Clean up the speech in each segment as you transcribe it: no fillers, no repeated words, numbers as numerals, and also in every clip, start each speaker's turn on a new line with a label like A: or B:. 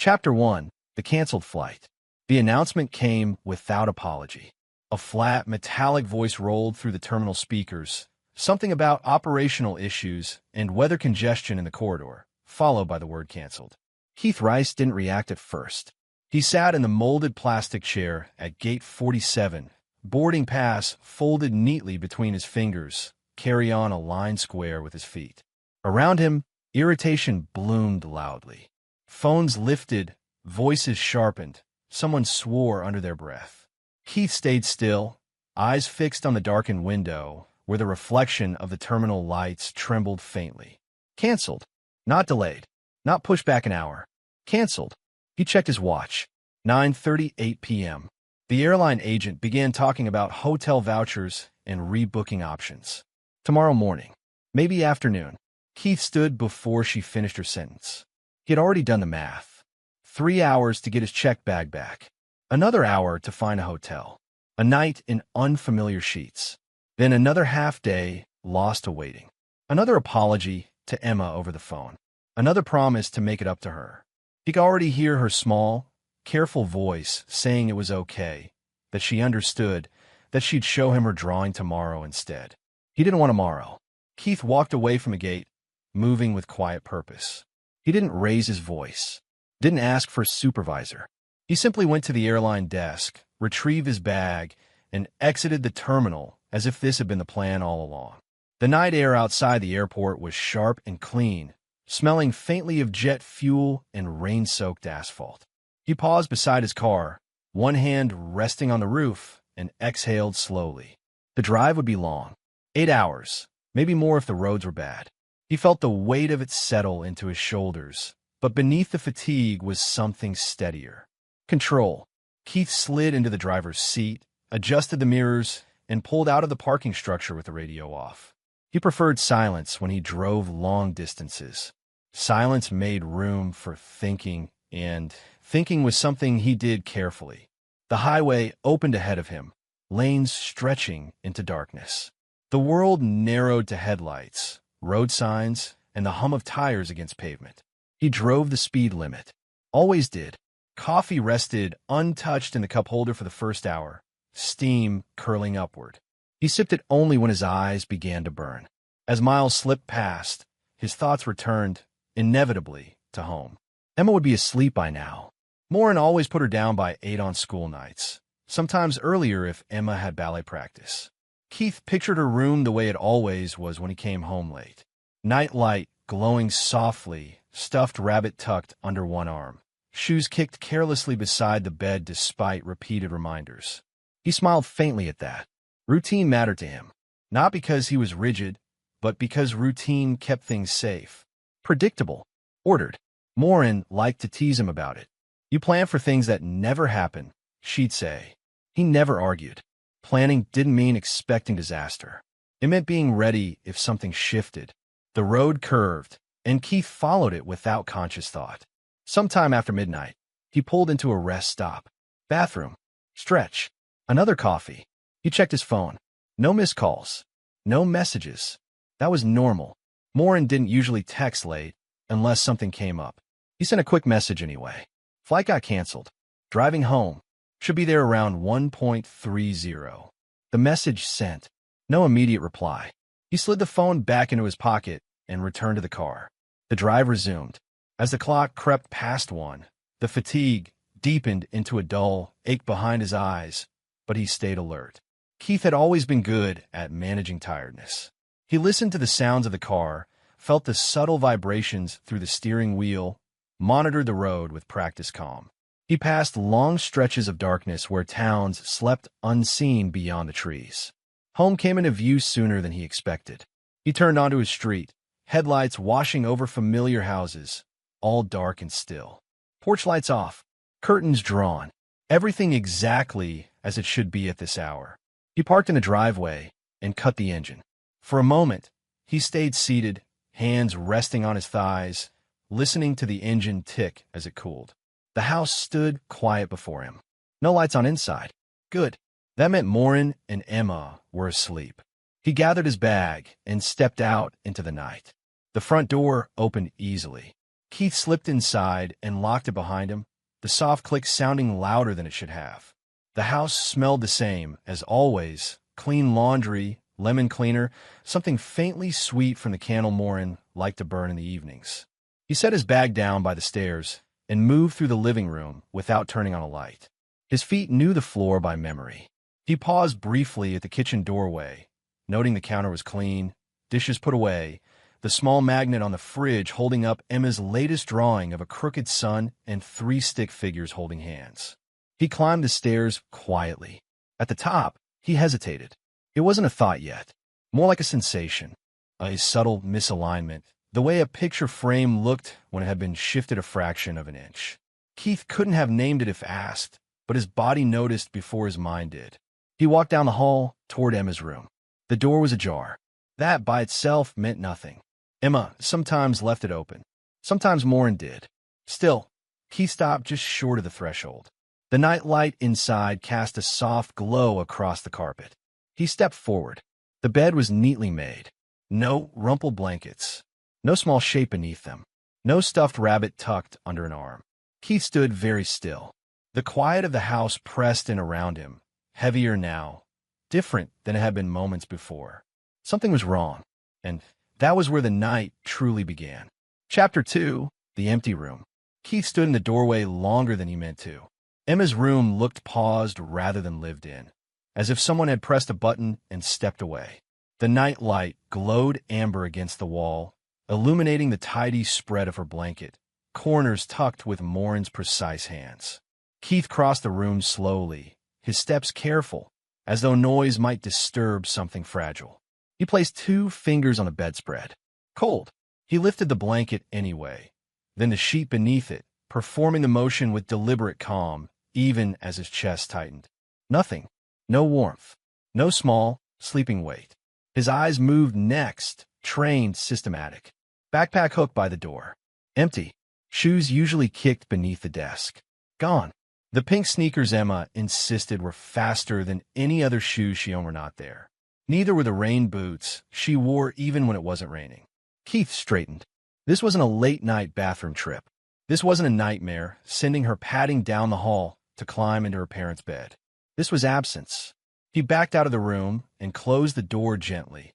A: Chapter 1. The Cancelled Flight. The announcement came without apology. A flat, metallic voice rolled through the terminal speakers, something about operational issues and weather congestion in the corridor, followed by the word canceled. Keith Rice didn't react at first. He sat in the molded plastic chair at gate 47, boarding pass folded neatly between his fingers, carry on a line square with his feet. Around him, irritation bloomed loudly. Phones lifted, voices sharpened, someone swore under their breath. Keith stayed still, eyes fixed on the darkened window, where the reflection of the terminal lights trembled faintly. Cancelled. Not delayed. Not pushed back an hour. Cancelled. He checked his watch. 9:38 p.m. The airline agent began talking about hotel vouchers and rebooking options. Tomorrow morning. Maybe afternoon. Keith stood before she finished her sentence. He had already done the math. 3 hours to get his check bag back. Another hour to find a hotel. A night in unfamiliar sheets. Then another half-day lost to waiting. Another apology to Emma over the phone. Another promise to make it up to her. He could already hear her small, careful voice saying it was okay, that she understood, that she'd show him her drawing tomorrow instead. He didn't want tomorrow. Keith walked away from the gate, moving with quiet purpose. He didn't raise his voice. Didn't ask for a supervisor. He simply went to the airline desk, retrieved his bag, and exited the terminal as if this had been the plan all along. The night air outside the airport was sharp and clean, smelling faintly of jet fuel and rain-soaked asphalt. He paused beside his car, one hand resting on the roof, and exhaled slowly. The drive would be long. 8 hours, maybe more if the roads were bad. He felt the weight of it settle into his shoulders, but beneath the fatigue was something steadier. Control. Keith slid into the driver's seat, adjusted the mirrors, and pulled out of the parking structure with the radio off. He preferred silence when he drove long distances. Silence made room for thinking, and thinking was something he did carefully. The highway opened ahead of him, lanes stretching into darkness. The world narrowed to headlights, road signs, and the hum of tires against pavement. He drove the speed limit. Always did. Coffee rested untouched in the cup holder for the first hour, steam curling upward. He sipped it only when his eyes began to burn. As miles slipped past, his thoughts returned, inevitably, to home. Emma would be asleep by now. Morin always put her down by 8 on school nights, sometimes earlier if Emma had ballet practice. Keith pictured her room the way it always was when he came home late. Night light glowing softly, stuffed rabbit tucked under one arm. Shoes kicked carelessly beside the bed despite repeated reminders. He smiled faintly at that. Routine mattered to him, not because he was rigid, but because routine kept things safe. Predictable. Ordered. Morin liked to tease him about it. You plan for things that never happen, she'd say. He never argued. Planning didn't mean expecting disaster. It meant being ready if something shifted. The road curved, and Keith followed it without conscious thought. Sometime after midnight, he pulled into a rest stop. Bathroom. Stretch. Another coffee. He checked his phone. No missed calls. No messages. That was normal. Morin didn't usually text late, unless something came up. He sent a quick message anyway. Flight got canceled. Driving home. Should be there around 1.30. The message sent. No immediate reply. He slid the phone back into his pocket and returned to the car. The drive resumed. As the clock crept past 1, the fatigue deepened into a dull ache behind his eyes, but he stayed alert. Keith had always been good at managing tiredness. He listened to the sounds of the car, felt the subtle vibrations through the steering wheel, monitored the road with practiced calm. He passed long stretches of darkness where towns slept unseen beyond the trees. Home came into view sooner than he expected. He turned onto his street, headlights washing over familiar houses, all dark and still. Porch lights off, curtains drawn, everything exactly as it should be at this hour. He parked in the driveway and cut the engine. For a moment, he stayed seated, hands resting on his thighs, listening to the engine tick as it cooled. The house stood quiet before him. No lights on inside. Good. That meant Morin and Emma were asleep. He gathered his bag and stepped out into the night. The front door opened easily. Keith slipped inside and locked it behind him, the soft click sounding louder than it should have. The house smelled the same, as always, clean laundry, lemon cleaner, something faintly sweet from the candle Morin liked to burn in the evenings. He set his bag down by the stairs and moved through the living room without turning on a light. His feet knew the floor by memory. He paused briefly at the kitchen doorway, noting the counter was clean, dishes put away, the small magnet on the fridge holding up Emma's latest drawing of a crooked sun and 3 stick figures holding hands. He climbed the stairs quietly. At the top, he hesitated. It wasn't a thought yet, more like a sensation, a subtle misalignment, the way a picture frame looked when it had been shifted a fraction of an inch. Keith couldn't have named it if asked, but his body noticed before his mind did. He walked down the hall toward Emma's room. The door was ajar. That by itself meant nothing. Emma sometimes left it open. Sometimes Morin did. Still, Keith stopped just short of the threshold. The night light inside cast a soft glow across the carpet. He stepped forward. The bed was neatly made. No rumpled blankets. No small shape beneath them. No stuffed rabbit tucked under an arm. Keith stood very still. The quiet of the house pressed in around him, heavier now, different than it had been moments before. Something was wrong, and that was where the night truly began. Chapter 2, The Empty Room. Keith stood in the doorway longer than he meant to. Emma's room looked paused rather than lived in, as if someone had pressed a button and stepped away. The night light glowed amber against the wall, illuminating the tidy spread of her blanket, corners tucked with Morin's precise hands. Keith crossed the room slowly, his steps careful, as though noise might disturb something fragile. He placed 2 fingers on the bedspread. Cold. He lifted the blanket anyway, then the sheet beneath it, performing the motion with deliberate calm, even as his chest tightened. Nothing. No warmth. No small, sleeping weight. His eyes moved next, trained, systematic. Backpack hooked by the door. Empty. Shoes usually kicked beneath the desk. Gone. The pink sneakers Emma insisted were faster than any other shoes she owned were not there. Neither were the rain boots she wore even when it wasn't raining. Keith straightened. This wasn't a late-night bathroom trip. This wasn't a nightmare, sending her padding down the hall to climb into her parents' bed. This was absence. He backed out of the room and closed the door gently,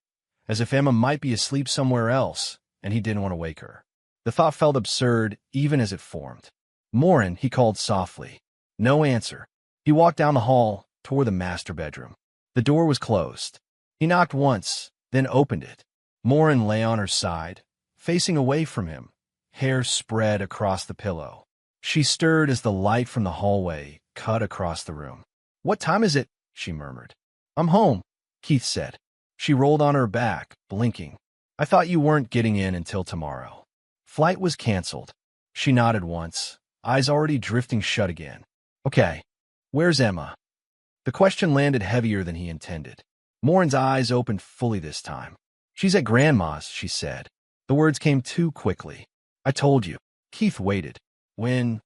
A: as if Emma might be asleep somewhere else, and he didn't want to wake her. The thought felt absurd even as it formed. Morin, he called softly. No answer. He walked down the hall toward the master bedroom. The door was closed. He knocked once, then opened it. Morin lay on her side, facing away from him, hair spread across the pillow. She stirred as the light from the hallway cut across the room. "What time is it?" she murmured. "I'm home," Keith said. She rolled on her back, blinking. "I thought you weren't getting in until tomorrow." Flight was canceled. She nodded once, eyes already drifting shut again. "Okay, where's Emma?" The question landed heavier than he intended. Morin's eyes opened fully this time. "She's at Grandma's," she said. The words came too quickly. "I told you." Keith waited. "When?"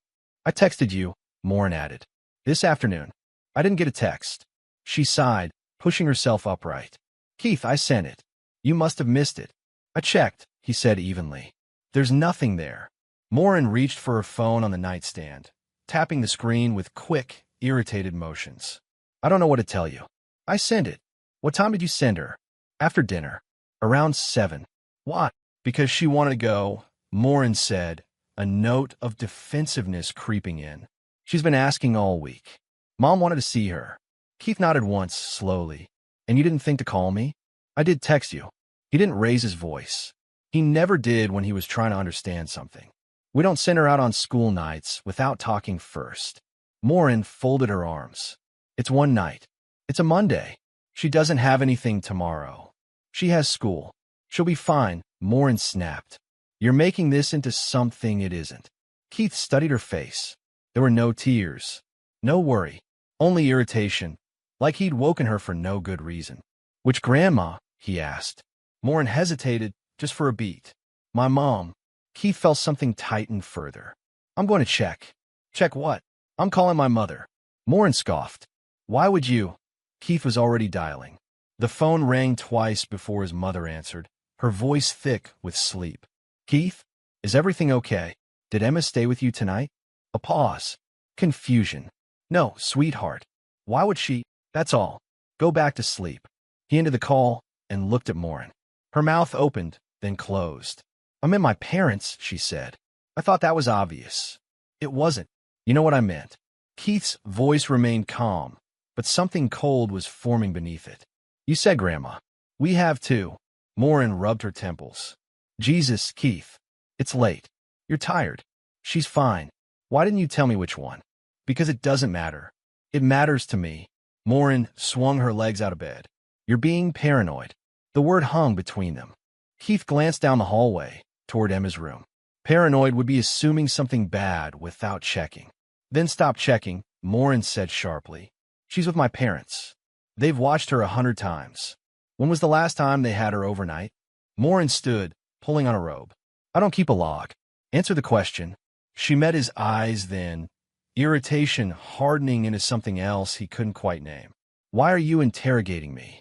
A: "I texted you," Morin added. "This afternoon." "I didn't get a text." She sighed, pushing herself upright. "Keith, I sent it. You must have missed it." "I checked," he said evenly. "There's nothing there." Morin reached for her phone on the nightstand, tapping the screen with quick, irritated motions. "I don't know what to tell you. I sent it." "What time did you send her?" "After dinner. Around 7. "Why?" "Because she wanted to go," Morin said, a note of defensiveness creeping in. "She's been asking all week. Mom wanted to see her." Keith nodded once, slowly. "And you didn't think to call me?" "I did text you." He didn't raise his voice. He never did when he was trying to understand something. "We don't send her out on school nights without talking first." Morin folded her arms. "It's one night. It's a Monday. She doesn't have anything tomorrow. She has school. She'll be fine," Morin snapped. "You're making this into something it isn't." Keith studied her face. There were no tears, no worry, only irritation, like he'd woken her for no good reason. "Which grandma?" he asked. Morin hesitated just for a beat. "My mom." Keith felt something tighten further. "I'm going to check." "Check what?" "I'm calling my mother." Morin scoffed. "Why would you?" Keith was already dialing. The phone rang twice before his mother answered, her voice thick with sleep. "Keith, is everything okay?" Did Emma stay with you tonight? A pause. Confusion. No, sweetheart. Why would she? That's all. Go back to sleep. He ended the call and looked at Morin. Her mouth opened, then closed. I'm in my parents', she said. I thought that was obvious. It wasn't. You know what I meant. Keith's voice remained calm, but something cold was forming beneath it. You said, Grandma. We have too. Morin rubbed her temples. Jesus, Keith. It's late. You're tired. She's fine. Why didn't you tell me which one? Because it doesn't matter. It matters to me. Morin swung her legs out of bed. You're being paranoid. The word hung between them. Keith glanced down the hallway, toward Emma's room. Paranoid would be assuming something bad without checking. Then stop checking, Morin said sharply. She's with my parents. They've watched her 100 times. When was the last time they had her overnight? Morin stood, pulling on a robe. I don't keep a log. Answer the question. She met his eyes then, irritation hardening into something else he couldn't quite name. Why are you interrogating me?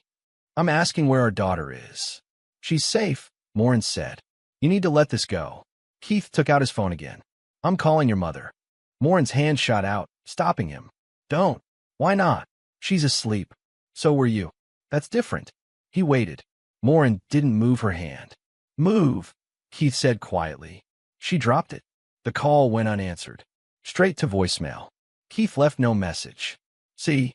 A: I'm asking where our daughter is. She's safe, Morin said. You need to let this go. Keith took out his phone again. I'm calling your mother. Morin's hand shot out, stopping him. Don't. Why not? She's asleep. So were you. That's different. He waited. Morin didn't move her hand. Move, Keith said quietly. She dropped it. The call went unanswered. Straight to voicemail. Keith left no message. See?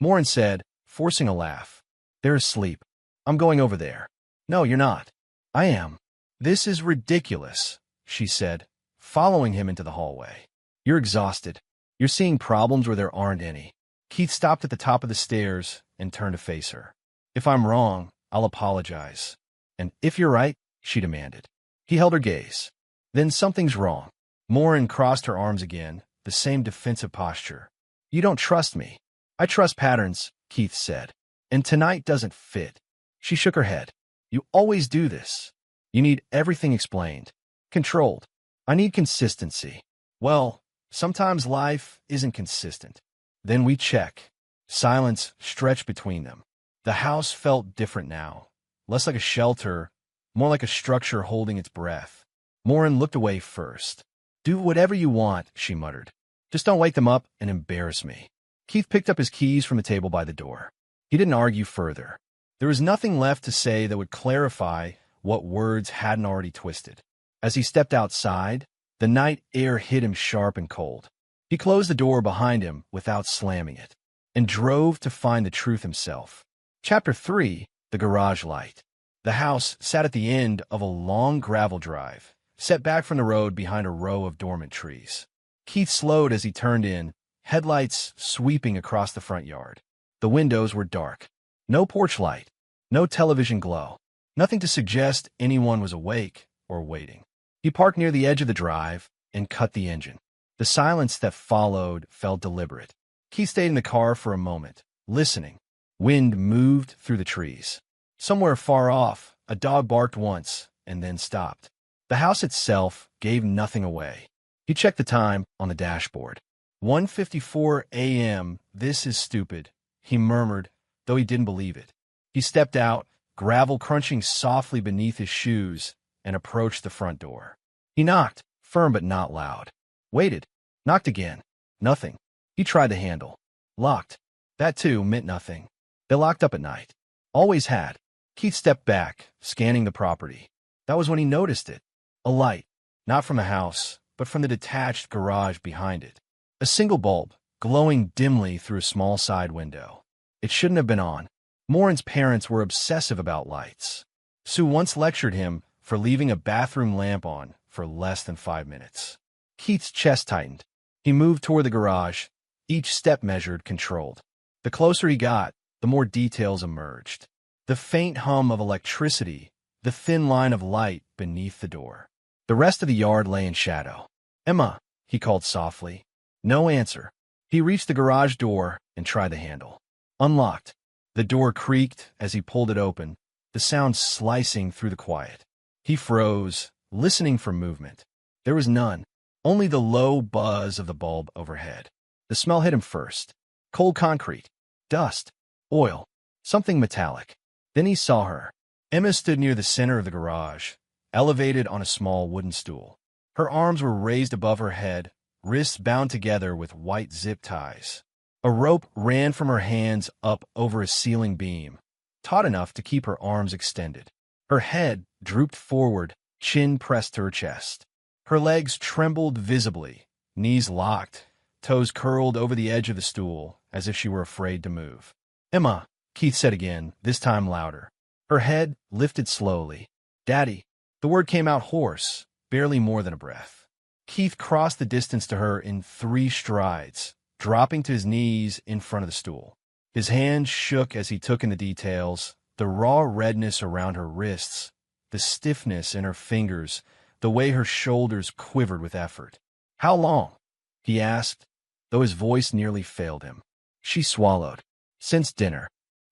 A: Morin said, forcing a laugh. They're asleep. I'm going over there. No, you're not. I am. This is ridiculous, she said, following him into the hallway. You're exhausted. You're seeing problems where there aren't any. Keith stopped at the top of the stairs and turned to face her. If I'm wrong, I'll apologize. And if you're right, she demanded. He held her gaze. Then something's wrong. Morin crossed her arms again, the same defensive posture. You don't trust me. I trust patterns, Keith said. And tonight doesn't fit. She shook her head. You always do this. You need everything explained. Controlled. I need consistency. Well, sometimes life isn't consistent. Then we check. Silence stretched between them. The house felt different now. Less like a shelter, more like a structure holding its breath. Morin looked away first. Do whatever you want, she muttered. Just don't wake them up and embarrass me. Keith picked up his keys from the table by the door. He didn't argue further. There was nothing left to say that would clarify what words hadn't already twisted. As he stepped outside, the night air hit him sharp and cold. He closed the door behind him without slamming it, and drove to find the truth himself. Chapter 3, The Garage Light. The house sat at the end of a long gravel drive, set back from the road behind a row of dormant trees. Keith slowed as he turned in, headlights sweeping across the front yard. The windows were dark. No porch light, no television glow, nothing to suggest anyone was awake or waiting. He parked near the edge of the drive and cut the engine. The silence that followed felt deliberate. Keith stayed in the car for a moment, listening. Wind moved through the trees. Somewhere far off, a dog barked once and then stopped. The house itself gave nothing away. He checked the time on the dashboard. 1:54 a.m. This is stupid, he murmured, though he didn't believe it. He stepped out, gravel crunching softly beneath his shoes, and approached the front door. He knocked, firm but not loud. Waited. Knocked again. Nothing. He tried the handle. Locked. That, too, meant nothing. They locked up at night. Always had. Keith stepped back, scanning the property. That was when he noticed it. A light. Not from the house, but from the detached garage behind it. A single bulb, glowing dimly through a small side window. It shouldn't have been on. Morin's parents were obsessive about lights. Sue once lectured him for leaving a bathroom lamp on for less than 5 minutes. Keith's chest tightened. He moved toward the garage, each step measured, controlled. The closer he got, the more details emerged. The faint hum of electricity, the thin line of light beneath the door. The rest of the yard lay in shadow. Emma, he called softly. No answer. He reached the garage door and tried the handle. Unlocked. The door creaked as he pulled it open, the sound slicing through the quiet. He froze, listening for movement. There was none, only the low buzz of the bulb overhead. The smell hit him first. Cold concrete, dust, oil, something metallic. Then he saw her. Emma stood near the center of the garage, elevated on a small wooden stool. Her arms were raised above her head, wrists bound together with white zip ties. A rope ran from her hands up over a ceiling beam, taut enough to keep her arms extended. Her head drooped forward, chin pressed to her chest. Her legs trembled visibly, knees locked, toes curled over the edge of the stool, as if she were afraid to move. "Emma," Keith said again, this time louder. Her head lifted slowly. "Daddy." The word came out hoarse, barely more than a breath. Keith crossed the distance to her in 3 strides, dropping to his knees in front of the stool. His hands shook as he took in the details, the raw redness around her wrists, the stiffness in her fingers, the way her shoulders quivered with effort. "How long?" he asked, though his voice nearly failed him. She swallowed. "Since dinner."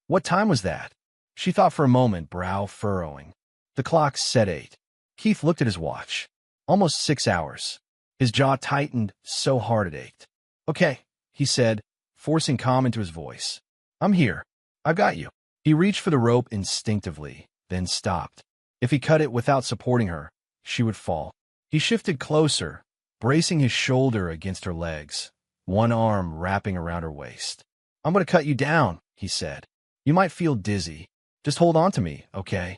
A: "What time was that?" She thought for a moment, brow furrowing. The clock said 8. Keith looked at his watch. Almost 6 hours. His jaw tightened so hard it ached. "Okay," he said, forcing calm into his voice. "I'm here. I've got you." He reached for the rope instinctively, then stopped. If he cut it without supporting her, she would fall. He shifted closer, bracing his shoulder against her legs, one arm wrapping around her waist. "I'm going to cut you down," he said. "You might feel dizzy. Just hold on to me, okay?"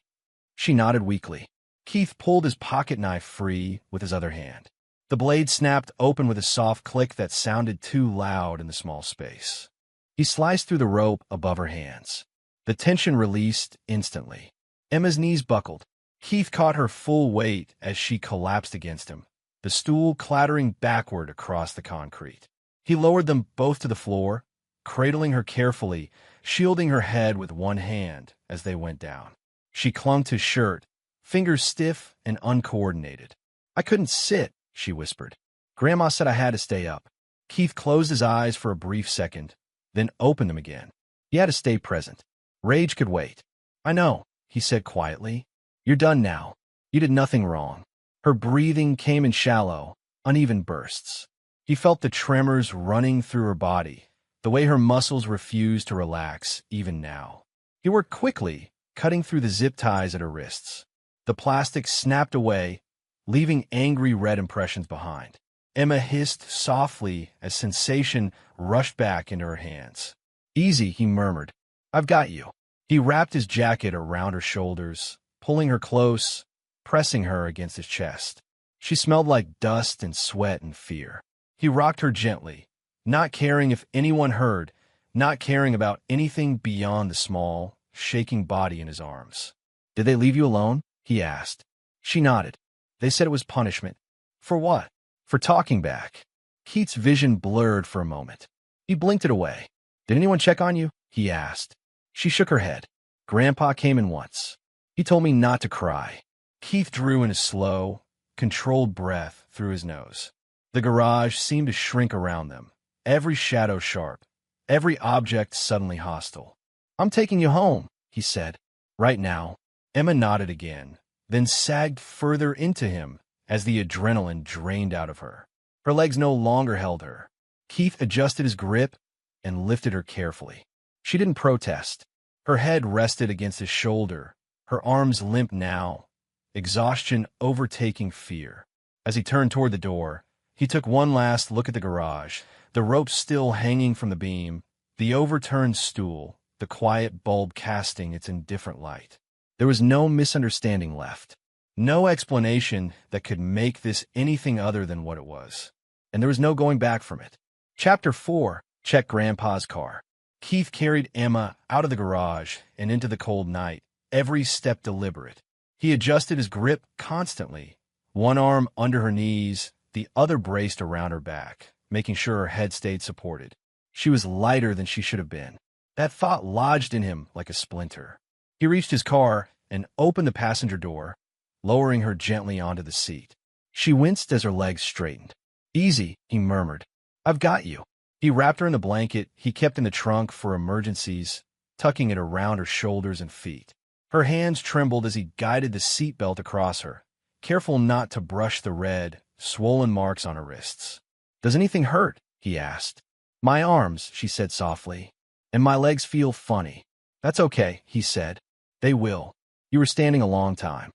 A: She nodded weakly. Keith pulled his pocket knife free with his other hand. The blade snapped open with a soft click that sounded too loud in the small space. He sliced through the rope above her hands. The tension released instantly. Emma's knees buckled. Keith caught her full weight as she collapsed against him, the stool clattering backward across the concrete. He lowered them both to the floor, cradling her carefully, shielding her head with one hand as they went down. She clung to his shirt, fingers stiff and uncoordinated. "I couldn't sit," she whispered. "Grandma said I had to stay up." Keith closed his eyes for a brief second, then opened them again. He had to stay present. Rage could wait. "I know," he said quietly. "You're done now. You did nothing wrong." Her breathing came in shallow, uneven bursts. He felt the tremors running through her body, the way her muscles refused to relax even now. He worked quickly, cutting through the zip ties at her wrists. The plastic snapped away, leaving angry red impressions behind. Emma hissed softly as sensation rushed back into her hands. "Easy," he murmured. "I've got you." He wrapped his jacket around her shoulders, pulling her close, pressing her against his chest. She smelled like dust and sweat and fear. He rocked her gently, not caring if anyone heard, not caring about anything beyond the small, shaking body in his arms. "Did they leave you alone?" he asked. She nodded. "They said it was punishment." "For what?" "For talking back." Keith's vision blurred for a moment. He blinked it away. "Did anyone check on you?" he asked. She shook her head. "Grandpa came in once. He told me not to cry." Keith drew in a slow, controlled breath through his nose. The garage seemed to shrink around them, every shadow sharp, every object suddenly hostile. "I'm taking you home," he said. "Right now." Emma nodded again, then sagged further into him as the adrenaline drained out of her. Her legs no longer held her. Keith adjusted his grip and lifted her carefully. She didn't protest. Her head rested against his shoulder, her arms limp now, exhaustion overtaking fear. As he turned toward the door, he took one last look at the garage, the rope still hanging from the beam, the overturned stool, the quiet bulb casting its indifferent light. There was no misunderstanding left, no explanation that could make this anything other than what it was. And there was no going back from it. Chapter 4. Check Grandpa's car. Keith carried Emma out of the garage and into the cold night, every step deliberate. He adjusted his grip constantly, one arm under her knees, the other braced around her back, making sure her head stayed supported. She was lighter than she should have been. That thought lodged in him like a splinter. He reached his car and opened the passenger door, lowering her gently onto the seat. She winced as her legs straightened. "Easy," he murmured. "I've got you." He wrapped her in the blanket he kept in the trunk for emergencies, tucking it around her shoulders and feet. Her hands trembled as he guided the seatbelt across her, careful not to brush the red, swollen marks on her wrists. "Does anything hurt?" he asked. "My arms," she said softly, "and my legs feel funny." "That's okay," he said. "They will. You were standing a long time."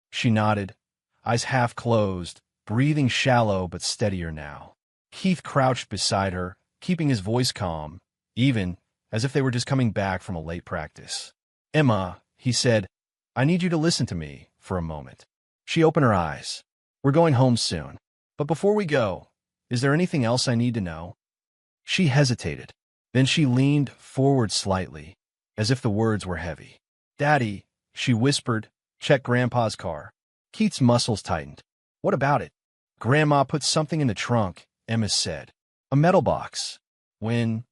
A: She nodded, eyes half closed, breathing shallow but steadier now. Keith crouched beside her, keeping his voice calm, even as if they were just coming back from a late practice. "Emma," he said, "I need you to listen to me for a moment." She opened her eyes. "We're going home soon. But before we go, is there anything else I need to know?" She hesitated. Then she leaned forward slightly, as if the words were heavy. "Daddy," she whispered, "check Grandpa's car." Keith's muscles tightened. "What about it?" "Grandma put something in the trunk," Emma said. "A metal box. When,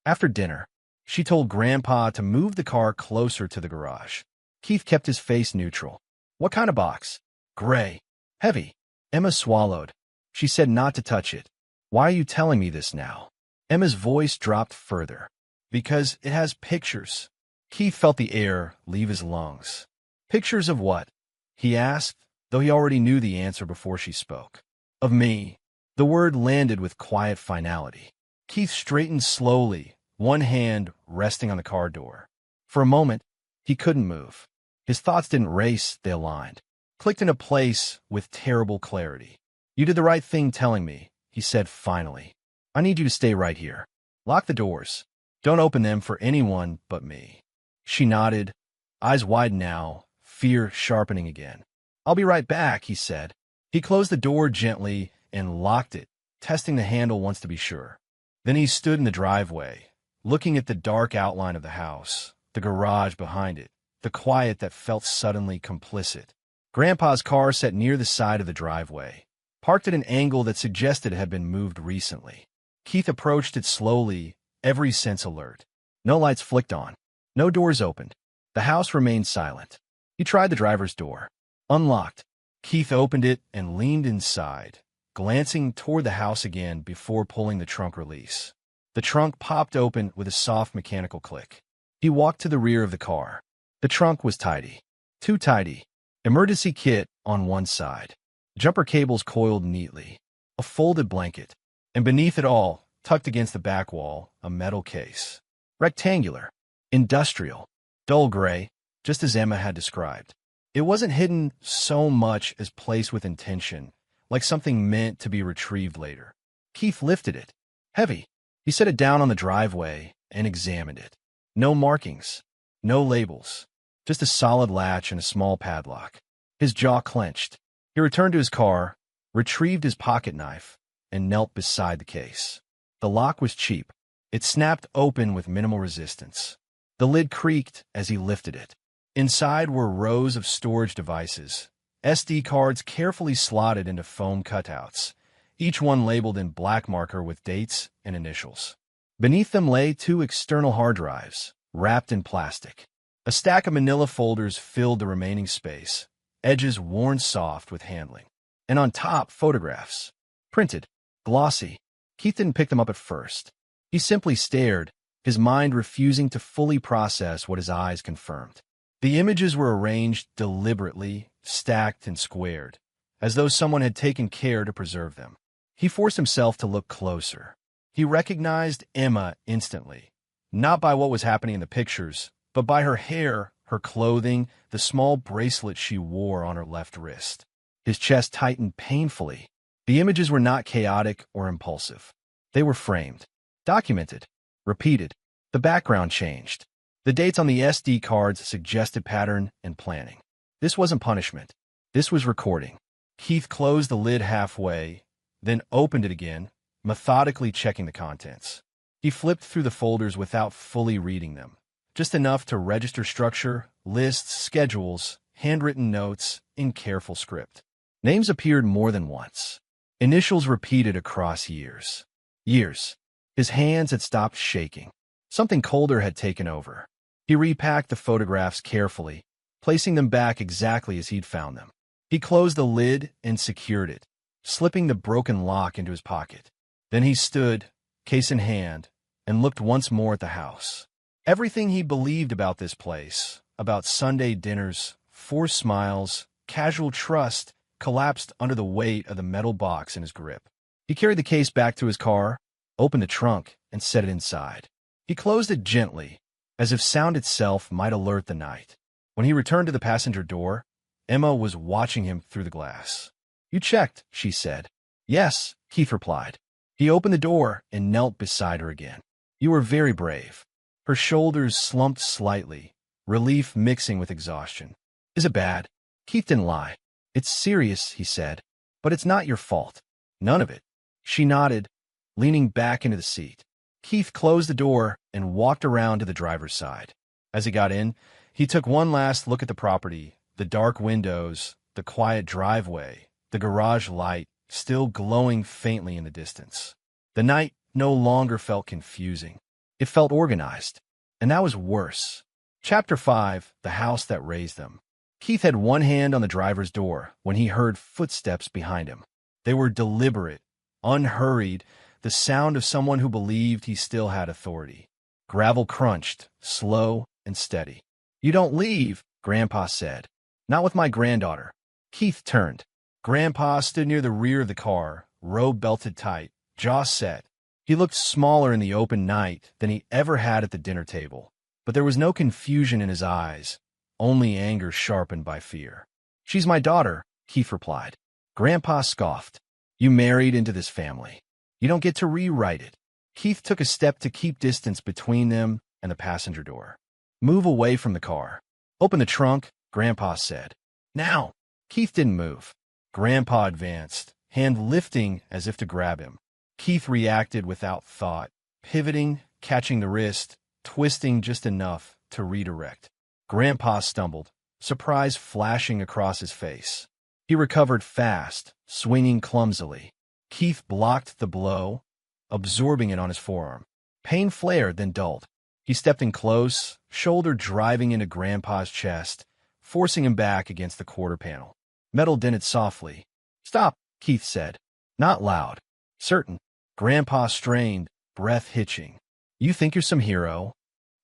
A: after dinner, she told Grandpa to move the car closer to the garage." Keith kept his face neutral. "What kind of box?" "Gray. Heavy." Emma swallowed. She said not to touch it. "Why are you telling me this now?" Emma's voice dropped further. "Because it has pictures." Keith felt the air leave his lungs. "Pictures of what?" he asked, though he already knew the answer before she spoke. "Of me." The word landed with quiet finality. Keith straightened slowly, one hand resting on the car door. For a moment, he couldn't move. His thoughts didn't race, they aligned. Clicked into place with terrible clarity. "You did the right thing telling me," he said finally. "I need you to stay right here. Lock the doors. Don't open them for anyone but me." She nodded, eyes wide now, fear sharpening again. "I'll be right back," he said. He closed the door gently and locked it, testing the handle once to be sure. Then he stood in the driveway, looking at the dark outline of the house, the garage behind it, the quiet that felt suddenly complicit. Grandpa's car sat near the side of the driveway, parked at an angle that suggested it had been moved recently. Keith approached it slowly, every sense alert. No lights flicked on. No doors opened. The house remained silent. He tried the driver's door. Unlocked. Keith opened it and leaned inside, glancing toward the house again before pulling the trunk release. The trunk popped open with a soft mechanical click. He walked to the rear of the car. The trunk was tidy. Too tidy. Emergency kit on one side. Jumper cables coiled neatly. A folded blanket. And beneath it all, tucked against the back wall, a metal case. Rectangular. Industrial. Dull gray, just as Emma had described. It wasn't hidden so much as placed with intention, like something meant to be retrieved later. Keith lifted it. Heavy. He set it down on the driveway and examined it. No markings. No labels. Just a solid latch and a small padlock. His jaw clenched. He returned to his car, retrieved his pocket knife, and knelt beside the case. The lock was cheap. It snapped open with minimal resistance. The lid creaked as he lifted it. Inside were rows of storage devices, SD cards carefully slotted into foam cutouts, each one labeled in black marker with dates and initials. Beneath them lay 2 external hard drives, wrapped in plastic. A stack of manila folders filled the remaining space, edges worn soft with handling. And on top, photographs. Printed, glossy. Keith didn't pick them up at first. He simply stared, his mind refusing to fully process what his eyes confirmed. The images were arranged deliberately, stacked and squared, as though someone had taken care to preserve them. He forced himself to look closer. He recognized Emma instantly, not by what was happening in the pictures, but by her hair, her clothing, the small bracelet she wore on her left wrist. His chest tightened painfully. The images were not chaotic or impulsive. They were framed, documented, repeated. The background changed. The dates on the SD cards suggested pattern and planning. This wasn't punishment. This was recording. Keith closed the lid halfway, then opened it again, methodically checking the contents. He flipped through the folders without fully reading them, just enough to register structure, lists, schedules, handwritten notes, in careful script. Names appeared more than once. Initials repeated across years. Years. His hands had stopped shaking. Something colder had taken over. He repacked the photographs carefully, placing them back exactly as he'd found them. He closed the lid and secured it, slipping the broken lock into his pocket. Then he stood, case in hand, and looked once more at the house. Everything he believed about this place, about Sunday dinners, forced smiles, casual trust, collapsed under the weight of the metal box in his grip. He carried the case back to his car, opened the trunk, and set it inside. He closed it gently, as if sound itself might alert the night. When he returned to the passenger door, Emma was watching him through the glass. You checked, she said. Yes, Keith replied. He opened the door and knelt beside her again. You were very brave. Her shoulders slumped slightly, relief mixing with exhaustion. Is it bad? Keith didn't lie. It's serious, he said. But it's not your fault. None of it. She nodded, leaning back into the seat. Keith closed the door and walked around to the driver's side. As he got in, he took one last look at the property, the dark windows, the quiet driveway, the garage light still glowing faintly in the distance. The night no longer felt confusing. It felt organized. And that was worse. Chapter 5, The House That Raised Them. Keith had one hand on the driver's door when he heard footsteps behind him. They were deliberate, unhurried, the sound of someone who believed he still had authority. Gravel crunched, slow and steady. You don't leave, Grandpa said. Not with my granddaughter. Keith turned. Grandpa stood near the rear of the car, robe belted tight, jaw set. He looked smaller in the open night than he ever had at the dinner table. But there was no confusion in his eyes, only anger sharpened by fear. She's my daughter, Keith replied. Grandpa scoffed. You married into this family. You don't get to rewrite it. Keith took a step to keep distance between them and the passenger door. Move away from the car. Open the trunk, Grandpa said. Now. Keith didn't move. Grandpa advanced, hand lifting as if to grab him. Keith reacted without thought, pivoting, catching the wrist, twisting just enough to redirect. Grandpa stumbled, surprise flashing across his face. He recovered fast, swinging clumsily. Keith blocked the blow, absorbing it on his forearm. Pain flared, then dulled. He stepped in close, shoulder driving into Grandpa's chest, forcing him back against the quarter panel. Metal dented softly. Stop, Keith said. Not loud. Certain. Grandpa strained, breath hitching. You think you're some hero?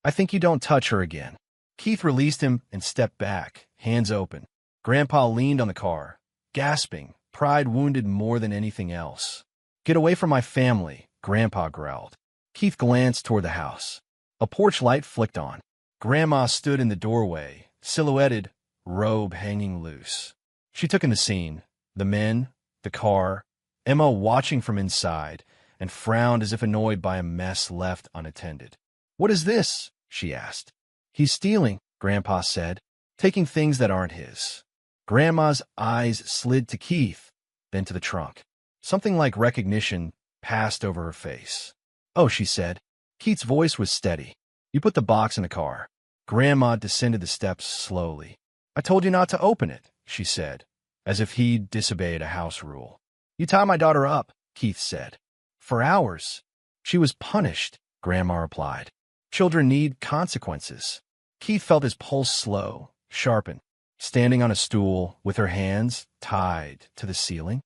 A: I think you don't touch her again. Keith released him and stepped back, hands open. Grandpa leaned on the car, gasping, pride wounded more than anything else. Get away from my family, Grandpa growled. Keith glanced toward the house. A porch light flicked on. Grandma stood in the doorway, silhouetted, robe hanging loose. She took in the scene, the men, the car, Emma watching from inside, and frowned as if annoyed by a mess left unattended. What is this? She asked. He's stealing, Grandpa said, taking things that aren't his. Grandma's eyes slid to Keith, then to the trunk. Something like recognition passed over her face. Oh, she said. Keith's voice was steady. You put the box in the car. Grandma descended the steps slowly. I told you not to open it, she said, as if he'd disobeyed a house rule. You tie my daughter up, Keith said. For hours. She was punished, Grandma replied. Children need consequences. Keith felt his pulse slow, sharpen, standing on a stool with her hands tied to the ceiling.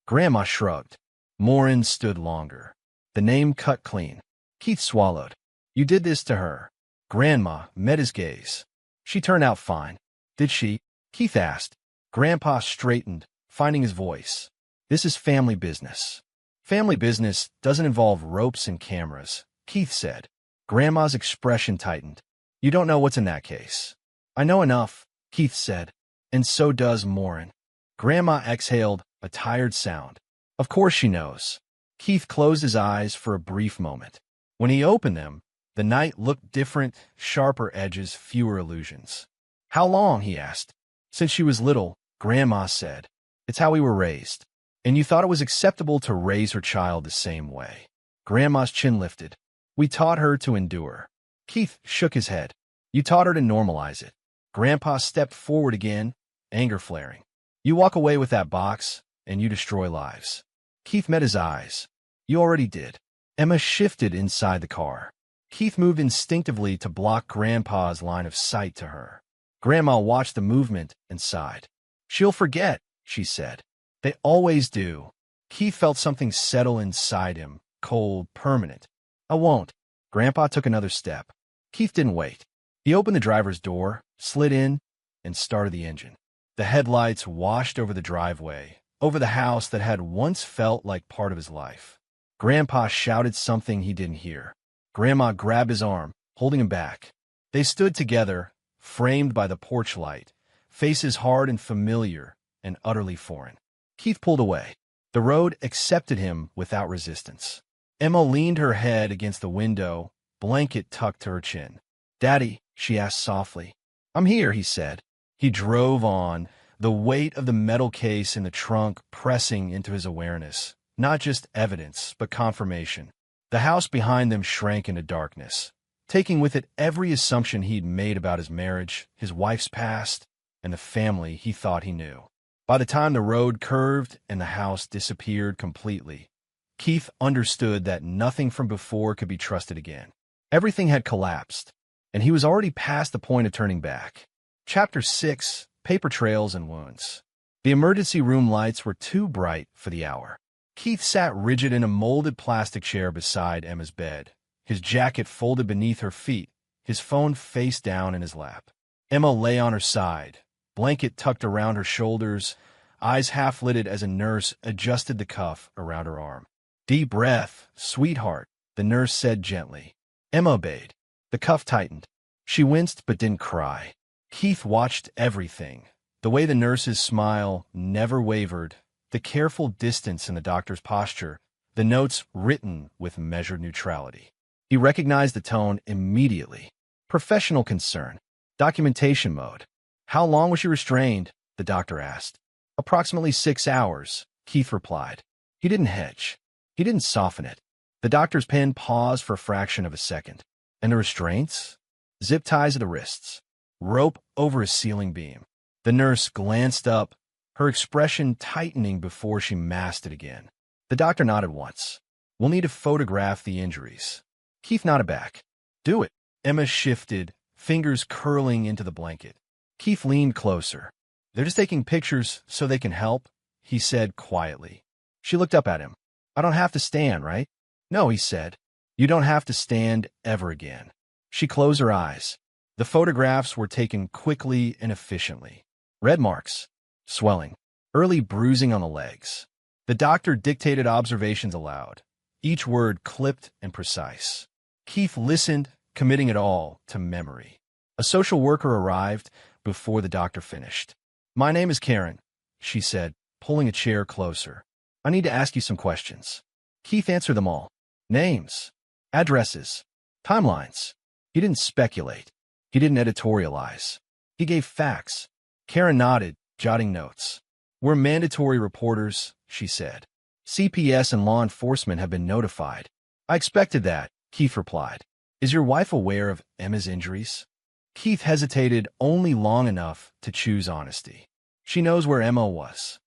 A: Grandma shrugged. Morin stood longer. The name cut clean. Keith swallowed. You did this to her. Grandma met his gaze. She turned out fine. Did she? Keith asked. Grandpa straightened, finding his voice. This is family business. Family business doesn't involve ropes and cameras, Keith said. Grandma's expression tightened. You don't know what's in that case. I know enough, Keith said. And so does Morin. Grandma exhaled, a tired sound. Of course she knows. Keith closed his eyes for a brief moment. When he opened them, the night looked different, sharper edges, fewer illusions. How long? He asked. Since she was little, Grandma said. It's how we were raised. And you thought it was acceptable to raise her child the same way. Grandma's chin lifted. We taught her to endure. Keith shook his head. You taught her to normalize it. Grandpa stepped forward again, anger flaring. You walk away with that box, and you destroy lives. Keith met his eyes. You already did. Emma shifted inside the car. Keith moved instinctively to block Grandpa's line of sight to her. Grandma watched the movement and sighed. She'll forget, she said. They always do. Keith felt something settle inside him, cold, permanent. I won't. Grandpa took another step. Keith didn't wait. He opened the driver's door, slid in, and started the engine. The headlights washed over the driveway, over the house that had once felt like part of his life. Grandpa shouted something he didn't hear. Grandma grabbed his arm, holding him back. They stood together, framed by the porch light, faces hard and familiar and utterly foreign. Keith pulled away. The road accepted him without resistance. Emma leaned her head against the window, blanket tucked to her chin. "Daddy," she asked softly. "I'm here," he said. He drove on, the weight of the metal case in the trunk pressing into his awareness. Not just evidence, but confirmation. The house behind them shrank into darkness, taking with it every assumption he'd made about his marriage, his wife's past, and the family he thought he knew. By the time the road curved and the house disappeared completely, Keith understood that nothing from before could be trusted again. Everything had collapsed, and he was already past the point of turning back. Chapter 6: Paper Trails and Wounds. The emergency room lights were too bright for the hour. Keith sat rigid in a molded plastic chair beside Emma's bed, his jacket folded beneath her feet, his phone face down in his lap. Emma lay on her side, blanket tucked around her shoulders, eyes half-lidded as a nurse adjusted the cuff around her arm. "Deep breath, sweetheart," the nurse said gently. Emma obeyed. The cuff tightened. She winced but didn't cry. Keith watched everything. The way the nurse's smile never wavered, the careful distance in the doctor's posture, the notes written with measured neutrality. He recognized the tone immediately. Professional concern. Documentation mode. "How long was she restrained?" the doctor asked. "Approximately 6 hours," Keith replied. He didn't hedge. He didn't soften it. The doctor's pen paused for a fraction of a second. "And the restraints?" "Zip ties at the wrists. Rope over a ceiling beam." The nurse glanced up, her expression tightening before she masked it again. The doctor nodded once. "We'll need to photograph the injuries." Keith nodded back. "Do it." Emma shifted, fingers curling into the blanket. Keith leaned closer. "They're just taking pictures so they can help," he said quietly. She looked up at him. "I don't have to stand, right?" "No," he said. "You don't have to stand ever again." She closed her eyes. The photographs were taken quickly and efficiently. Red marks, swelling, early bruising on the legs. The doctor dictated observations aloud, each word clipped and precise. Keith listened, committing it all to memory. A social worker arrived before the doctor finished. "My name is Karen," she said, pulling a chair closer. "I need to ask you some questions." Keith answered them all. Names, addresses, timelines. He didn't speculate. He didn't editorialize. He gave facts. Karen nodded, jotting notes. "We're mandatory reporters," she said. "CPS and law enforcement have been notified." "I expected that," Keith replied. "Is your wife aware of Emma's injuries?" Keith hesitated only long enough to choose honesty. "She knows where Emma was."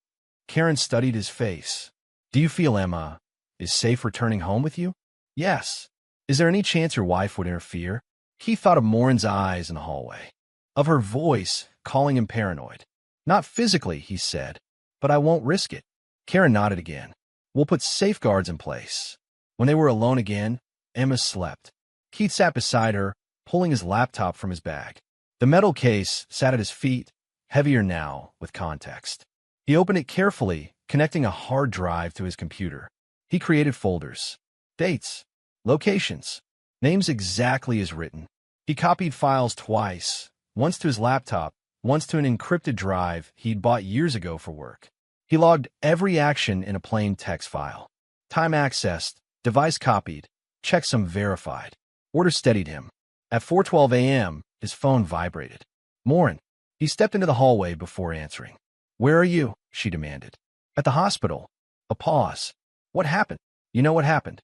A: Karen studied his face. "Do you feel Emma is safe returning home with you?" "Yes." "Is there any chance your wife would interfere?" Keith thought of Morin's eyes in the hallway, of her voice calling him paranoid. "Not physically," he said, "but I won't risk it." Karen nodded again. "We'll put safeguards in place." When they were alone again, Emma slept. Keith sat beside her, pulling his laptop from his bag. The metal case sat at his feet, heavier now with context. He opened it carefully, connecting a hard drive to his computer. He created folders. Dates, locations, names exactly as written. He copied files twice, once to his laptop, once to an encrypted drive he'd bought years ago for work. He logged every action in a plain text file. Time accessed, device copied, checksum verified. Order steadied him. At 4:12 a.m., his phone vibrated. Morin. He stepped into the hallway before answering. "Where are you?" she demanded. "At the hospital." A pause. "What happened?" "You know what happened."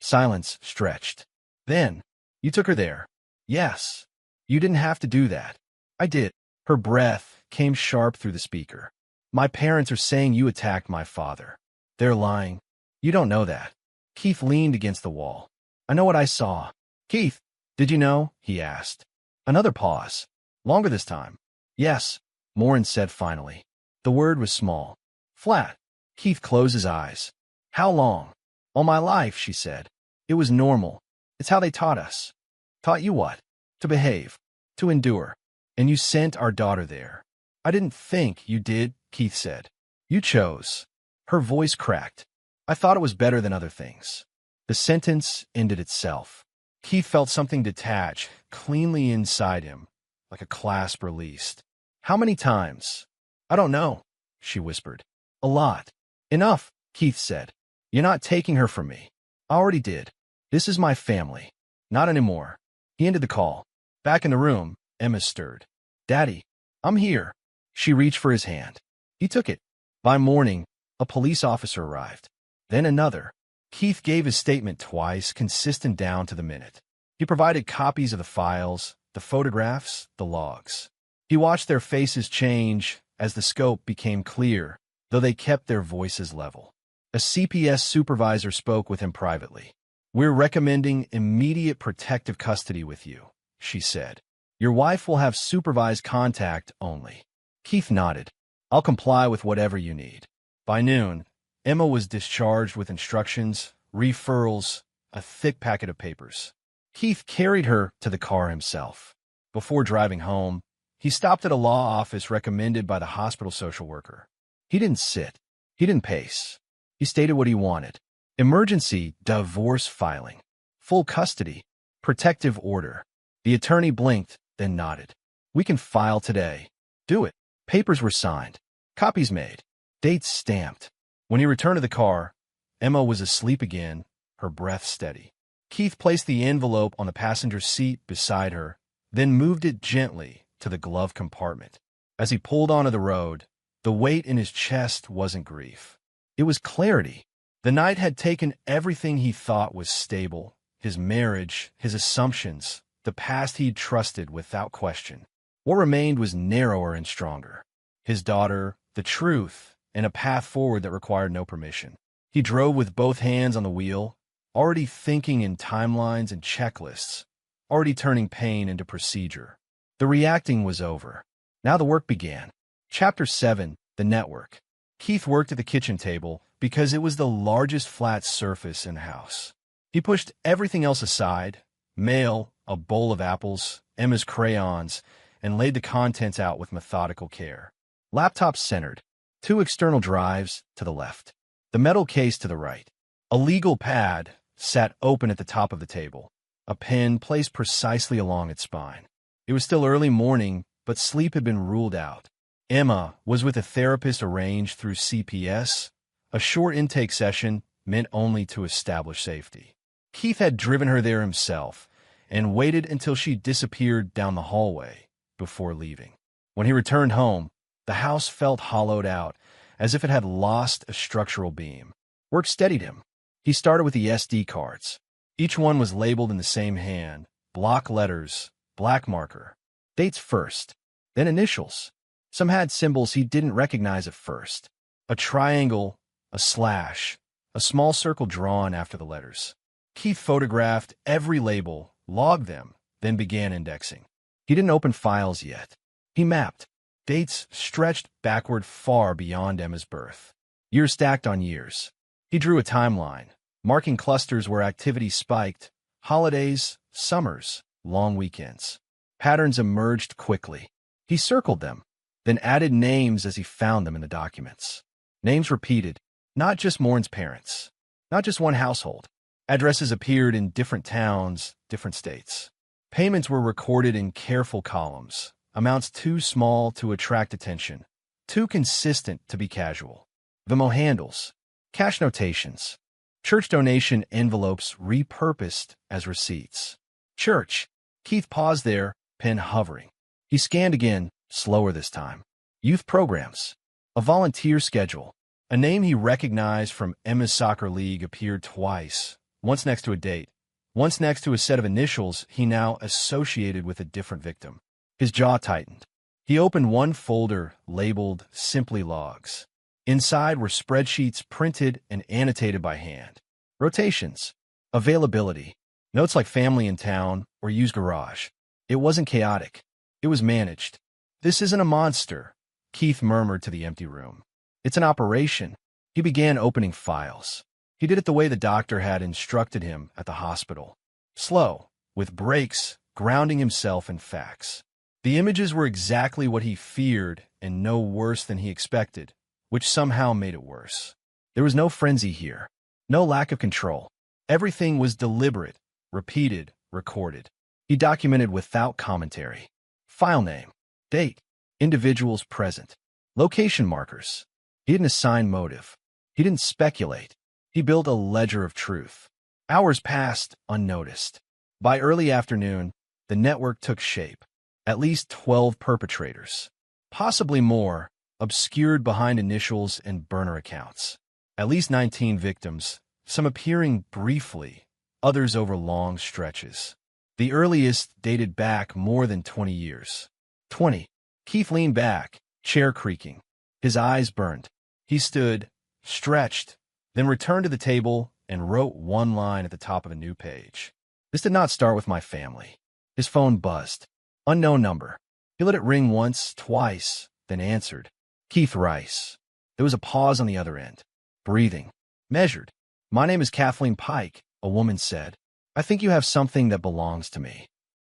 A: Silence stretched. "Then, you took her there." "Yes." "You didn't have to do that." "I did." Her breath came sharp through the speaker. "My parents are saying you attacked my father." "They're lying." "You don't know that." Keith leaned against the wall. "I know what I saw." "Keith, did you know?" he asked. Another pause. Longer this time. "Yes," Morin said finally. The word was small. Flat. Keith closed his eyes. "How long?" "All my life," she said. "It was normal. It's how they taught us." "Taught you what?" "To behave. To endure. And you sent our daughter there." "I didn't think you did," Keith said. "You chose." Her voice cracked. "I thought it was better than other things." The sentence ended itself. Keith felt something detach cleanly inside him, like a clasp released. "How many times?" "I don't know," she whispered. A lot. Enough, Keith said. You're not taking her from me. I already did. This is my family. Not anymore. He ended the call. Back in the room, Emma stirred. Daddy, I'm here. She reached for his hand. He took it. By morning, a police officer arrived. Then another. Keith gave his statement twice, consistent down to the minute. He provided copies of the files, the photographs, the logs. He watched their faces change as the scope became clear, though they kept their voices level. A CPS supervisor spoke with him privately. We're recommending immediate protective custody with you, she said. Your wife will have supervised contact only. Keith nodded. I'll comply with whatever you need. By noon, Emma was discharged with instructions, referrals, a thick packet of papers. Keith carried her to the car himself. Before driving home, he stopped at a law office recommended by the hospital social worker. He didn't sit. He didn't pace. He stated what he wanted. Emergency divorce filing. Full custody. Protective order. The attorney blinked, then nodded. We can file today. Do it. Papers were signed. Copies made. Dates stamped. When he returned to the car, Emma was asleep again, her breath steady. Keith placed the envelope on the passenger seat beside her, then moved it gently to the glove compartment. As he pulled onto the road, the weight in his chest wasn't grief. It was clarity. The night had taken everything he thought was stable, his marriage, his assumptions, the past he'd trusted without question. What remained was narrower and stronger. His daughter, the truth, and a path forward that required no permission. He drove with both hands on the wheel, already thinking in timelines and checklists, already turning pain into procedure. The reacting was over. Now the work began. Chapter 7, The Network. Keith worked at the kitchen table because it was the largest flat surface in the house. He pushed everything else aside, mail, a bowl of apples, Emma's crayons, and laid the contents out with methodical care. Laptop centered, 2 external drives to the left, the metal case to the right. A legal pad sat open at the top of the table, a pen placed precisely along its spine. It was still early morning, but sleep had been ruled out. Emma was with a therapist arranged through CPS, a short intake session meant only to establish safety. Keith had driven her there himself and waited until she disappeared down the hallway before leaving. When he returned home, the house felt hollowed out, as if it had lost a structural beam. Work steadied him. He started with the SD cards. Each one was labeled in the same hand, block letters, black marker. Dates first, then initials. Some had symbols he didn't recognize at first. A triangle, a slash, a small circle drawn after the letters. Keith photographed every label, logged them, then began indexing. He didn't open files yet. He mapped. Dates stretched backward far beyond Emma's birth. Years stacked on years. He drew a timeline, marking clusters where activity spiked, holidays, summers, long weekends. Patterns emerged quickly. He circled them, then added names as he found them in the documents. Names repeated, not just Morin's parents, not just one household. Addresses appeared in different towns, different states. Payments were recorded in careful columns, amounts too small to attract attention, too consistent to be casual. Venmo handles, cash notations, church donation envelopes repurposed as receipts. Church. Keith paused there, pen hovering. He scanned again, slower this time. Youth programs. A volunteer schedule. A name he recognized from Emma's soccer league appeared twice, once next to a date, once next to a set of initials he now associated with a different victim. His jaw tightened. He opened one folder labeled Simply Logs. Inside were spreadsheets printed and annotated by hand. Rotations. Availability. Notes like family in town or use garage. It wasn't chaotic. It was managed. This isn't a monster, Keith murmured to the empty room. It's an operation. He began opening files. He did it the way the doctor had instructed him at the hospital. Slow, with breaks, grounding himself in facts. The images were exactly what he feared and no worse than he expected, which somehow made it worse. There was no frenzy here, no lack of control. Everything was deliberate, repeated, recorded. He documented without commentary. File name, date, individuals present, location markers. He didn't assign motive. He didn't speculate. He built a ledger of truth. Hours passed unnoticed. By early afternoon, the network took shape. At least 12 perpetrators, possibly more, obscured behind initials and burner accounts. At least 19 victims, some appearing briefly, others over long stretches. The earliest dated back more than 20 years. 20. Keith leaned back, chair creaking. His eyes burned. He stood, stretched, then returned to the table and wrote one line at the top of a new page. This did not start with my family. His phone buzzed. Unknown number. He let it ring once, twice, then answered. Keith Rice. There was a pause on the other end. Breathing. Measured. My name is Kathleen Pike, a woman said. I think you have something that belongs to me.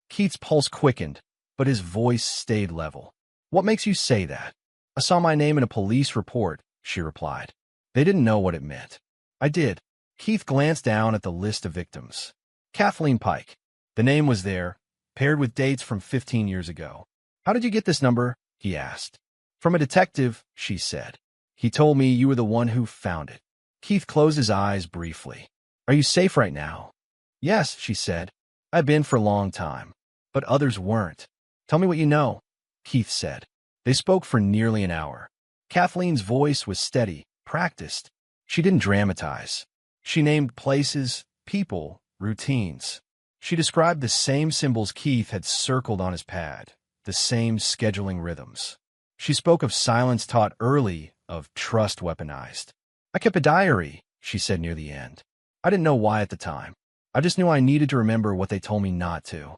A: Keith's pulse quickened, but his voice stayed level. What makes you say that? I saw my name in a police report, she replied. They didn't know what it meant. I did. Keith glanced down at the list of victims. Kathleen Pike. The name was there, paired with dates from 15 years ago. How did you get this number? He asked. From a detective, she said. He told me you were the one who found it. Keith closed his eyes briefly. Are you safe right now? Yes, she said. I've been for a long time. But others weren't. Tell me what you know, Keith said. They spoke for nearly an hour. Kathleen's voice was steady, practiced. She didn't dramatize. She named places, people, routines. She described the same symbols Keith had circled on his pad, the same scheduling rhythms. She spoke of silence taught early, of trust weaponized. I kept a diary, she said near the end. I didn't know why at the time. I just knew I needed to remember what they told me not to.